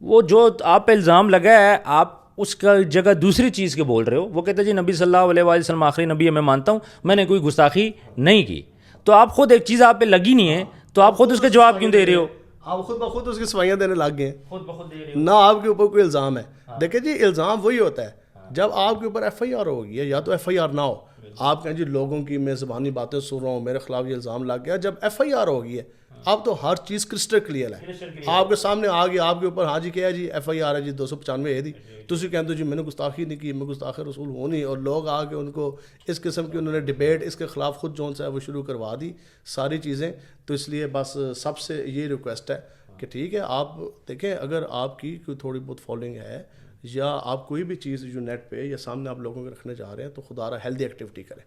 وہ جو آپ پہ الزام لگا ہے, آپ اس کا جگہ دوسری چیز کے بول رہے ہو. وہ کہتے ہیں جی نبی صلی اللہ علیہ وسلم آخری نبی ہے, میں مانتا ہوں, میں نے کوئی گستاخی نہیں کی. تو آپ خود ایک چیز آپ پہ لگی نہیں ہے, تو آپ خود اس کا جواب کیوں دے رہے ہو؟ آپ خود بخود اس کی سوائیاں دینے لگ گئے, خود بخود دے رہے ہو. نہ آپ کے اوپر کوئی الزام ہے. دیکھیں جی, الزام وہی ہوتا ہے جب آپ کے اوپر ایف آئی آر ہوگی, یا تو ایف آئی آر نہ ہو, آپ کہیں جی لوگوں کی میں زبانی باتیں سن رہا ہوں, میرے خلاف یہ الزام لگ گیا. جب ایف آئی آر ہوگی ہے, اب تو ہر چیز کرسٹل کلیئر ہے, آپ کے سامنے آ گیا, آپ کے اوپر ہاں جی کیا ہے جی ایف آئی آر ہے جی 295 ہے دی, تسی کہتے ہو جی میں نے گستاخی نہیں کی, میں گستاخ رسول ہوں نہیں, اور لوگ آ کے ان کو اس قسم کی انہوں نے ڈیبیٹ اس کے خلاف خود جون سا ہے وہ شروع کروا دی ساری چیزیں. تو اس لیے بس سب سے یہ ریکویسٹ ہے کہ ٹھیک ہے, آپ دیکھیں اگر آپ کی کوئی تھوڑی بہت فالوئنگ ہے, یا آپ کوئی بھی چیز جو نیٹ پہ یا سامنے آپ لوگوں کے رکھنے جا رہے ہیں, تو خدا رہا ہیلدی ایکٹیویٹی کریں.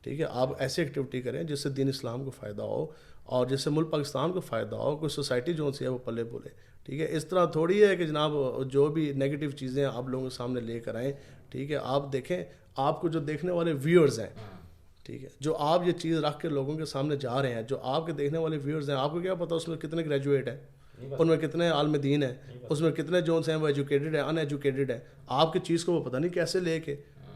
ٹھیک ہے, آپ ایسی ایکٹیویٹی کریں جس سے دین اسلام کو فائدہ ہو, اور جس سے ملک پاکستان کو فائدہ ہو, کوئی سوسائٹی جو سی ہے وہ پلے بولے. ٹھیک ہے, اس طرح تھوڑی ہے کہ جناب جو بھی نیگیٹو چیزیں آپ لوگوں کے سامنے لے کر آئیں. ٹھیک ہے, آپ دیکھیں آپ کو جو دیکھنے والے ویورز ہیں, ٹھیک ہے, جو آپ یہ چیز رکھ کے لوگوں کے سامنے جا رہے ہیں, جو آپ کے دیکھنے والے ویورز ہیں, آپ کو کیا پتہ اس میں کتنے گریجویٹ ہیں, ان میں کتنے عالم دین ہیں, اس میں کتنے جونس ہیں وہ ایجوکیٹڈ ہیں, ان ایجوکیٹڈ ہیں. آپ کی چیز کو وہ پتہ نہیں کیسے لے کے,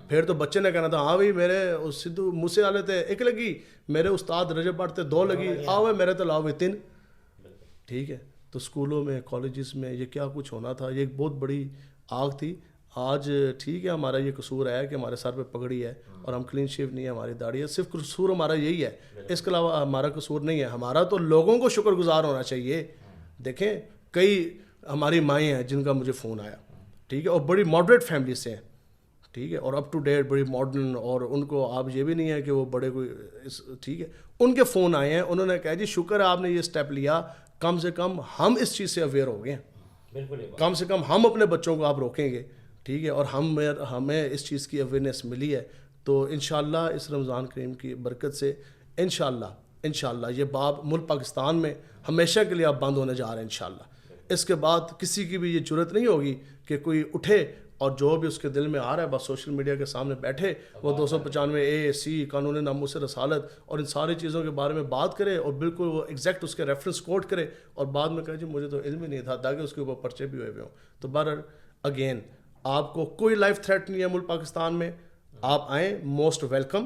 پھر تو بچے نے کہنا تھا ہاں بھائی میرے سدھو موسے والے تھے 1 لگی, میرے استاد رجب بٹ تھے 2 لگی, آؤ میرے تو لاؤ 3. ٹھیک ہے, تو اسکولوں میں کالجز میں یہ کیا کچھ ہونا تھا, یہ ایک بہت بڑی آگ تھی. آج ٹھیک ہے ہمارا یہ قصور ہے کہ ہمارے سر پہ پگڑی ہے اور ہم کلین شیو نہیں ہے, ہماری داڑھی ہے, صرف قصور ہمارا یہی ہے, اس کے علاوہ ہمارا قصور نہیں ہے. ہمارا تو لوگوں کو شکر گزار ہونا چاہیے. دیکھیں کئی ہماری مائیں ہیں جن کا مجھے فون آیا, ٹھیک ہے, اور بڑی ماڈریٹ فیملی سے ہیں, ٹھیک ہے, اور اپ ٹو ڈیٹ بڑی ماڈرن, اور ان کو آپ یہ بھی نہیں ہے کہ وہ بڑے کوئی ٹھیک ہے, ان کے فون آئے ہیں, انہوں نے کہا جی شکر ہے آپ نے یہ اسٹیپ لیا, کم سے کم ہم اس چیز سے اویئر ہو گئے ہیں, کم سے کم ہم اپنے بچوں کو آپ روکیں گے. ٹھیک ہے, اور ہمیں اس چیز کی اویئرنیس ملی ہے. تو انشاءاللہ اس رمضان کریم کی برکت سے انشاءاللہ یہ باب ملک پاکستان میں ہمیشہ کے لیے آپ بند ہونے جا رہے ہیں انشاءاللہ. اس کے بعد کسی کی بھی یہ جرت نہیں ہوگی کہ کوئی اٹھے اور جو بھی اس کے دل میں آ رہا ہے بس سوشل میڈیا کے سامنے بیٹھے وہ 295A قانون ناموس رسالت اور ان ساری چیزوں کے بارے میں بات کرے اور بالکل وہ ایگزیکٹ اس کے ریفرنس کوٹ کرے اور بعد میں کہے جی مجھے تو علم ہی نہیں تھا، تاکہ اس کے اوپر پرچے بھی ہوئے ہوئے ہوں. تو بہرحال اگین آپ کو کوئی لائف تھریٹ نہیں ہے ملک پاکستان میں، آپ آئیں، موسٹ ویلکم.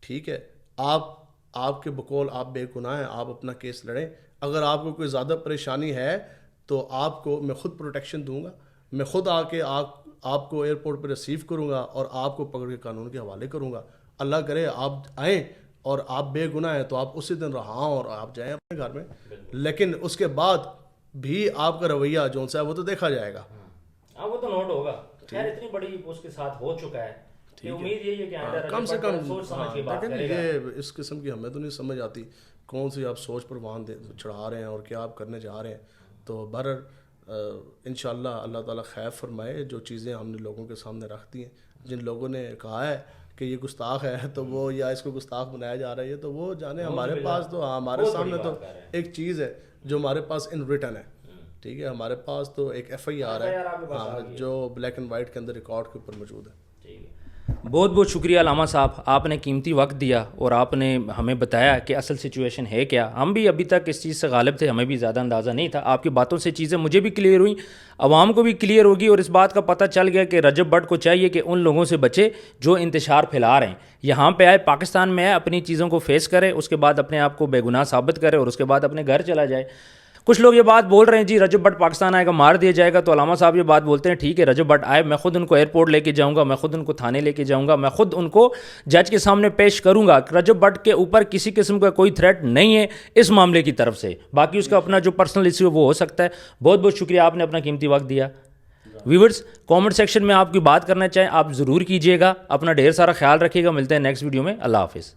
ٹھیک ہے، آپ کے بقول آپ بے گناہ ہیں، آپ اپنا کیس لڑیں. اگر آپ کو کوئی زیادہ پریشانی ہے تو آپ کو میں خود پروٹیکشن دوں گا، میں خود آ کے آپ کو ایئرپورٹ پہ ریسیو کروں گا اور آپ کو پکڑ کے قانون کے حوالے کروں گا. اللہ کرے آپ آئیں اور آپ بے گناہ ہیں تو آپ اسی دن رہا اور آپ جائیں اپنے گھر میں. لیکن اس کے بعد بھی آپ کا رویہ جو سا ہے وہ تو دیکھا جائے گا. ہاں وہ تو نوٹ ہوگا. خیر اتنی بڑی اس کے ساتھ ہو چکا ہے کہ امید یہی ہے کہ کم سے کم یہ اس قسم کی ہمیں تو نہیں سمجھ آتی کون سی آپ سوچ پر وہاں چڑھا رہے ہیں اور کیا آپ کرنے جا رہے ہیں. تو بہرحال انشاءاللہ اللہ تعالیٰ خیر فرمائے. جو چیزیں ہم نے لوگوں کے سامنے رکھ دی ہیں، جن لوگوں نے کہا ہے کہ یہ گستاخ ہے تو وہ یا اس کو گستاخ بنایا جا رہا ہے تو وہ جانے ہمارے پاس تو ہمارے سامنے تو ایک چیز ہے جو ہمارے پاس ان ریٹن ہے. ٹھیک ہے، ہمارے پاس تو ایک FIR ہے جو بلیک اینڈ وائٹ کے اندر ریکارڈ کے اوپر موجود ہے. بہت بہت شکریہ علامہ صاحب، آپ نے قیمتی وقت دیا اور آپ نے ہمیں بتایا کہ اصل سچویشن ہے کیا. ہم بھی ابھی تک اس چیز سے غالب تھے، ہمیں بھی زیادہ اندازہ نہیں تھا. آپ کی باتوں سے چیزیں مجھے بھی کلیئر ہوئیں، عوام کو بھی کلیئر ہوگی اور اس بات کا پتہ چل گیا کہ رجب بٹ کو چاہیے کہ ان لوگوں سے بچے جو انتشار پھیلا رہے ہیں. یہاں پہ آئے، پاکستان میں آئے، اپنی چیزوں کو فیس کرے، اس کے بعد اپنے آپ کو بے گناہ ثابت کرے اور اس کے بعد اپنے گھر چلا جائے. کچھ لوگ یہ بات بول رہے ہیں جی رجب بٹ پاکستان آئے گا مار دیا جائے گا. تو علامہ صاحب یہ بات بولتے ہیں ٹھیک ہے رجب بٹ آئے، میں خود ان کو ایئرپورٹ لے کے جاؤں گا، میں خود ان کو تھانے لے کے جاؤں گا، میں خود ان کو جج کے سامنے پیش کروں گا. رجب بٹ کے اوپر کسی قسم کا کوئی تھریٹ نہیں ہے اس معاملے کی طرف سے. باقی اس کا اپنا جو پرسنل ایشو وہ ہو سکتا ہے. بہت بہت شکریہ، آپ نے اپنا قیمتی وقت دیا. ویورز کامنٹ سیکشن میں آپ کی بات کرنا چاہیں آپ ضرور کیجیے گا. اپنا ڈھیر سارا خیال رکھیے گا. ملتے ہیں نیکسٹ ویڈیو میں. اللہ حافظ.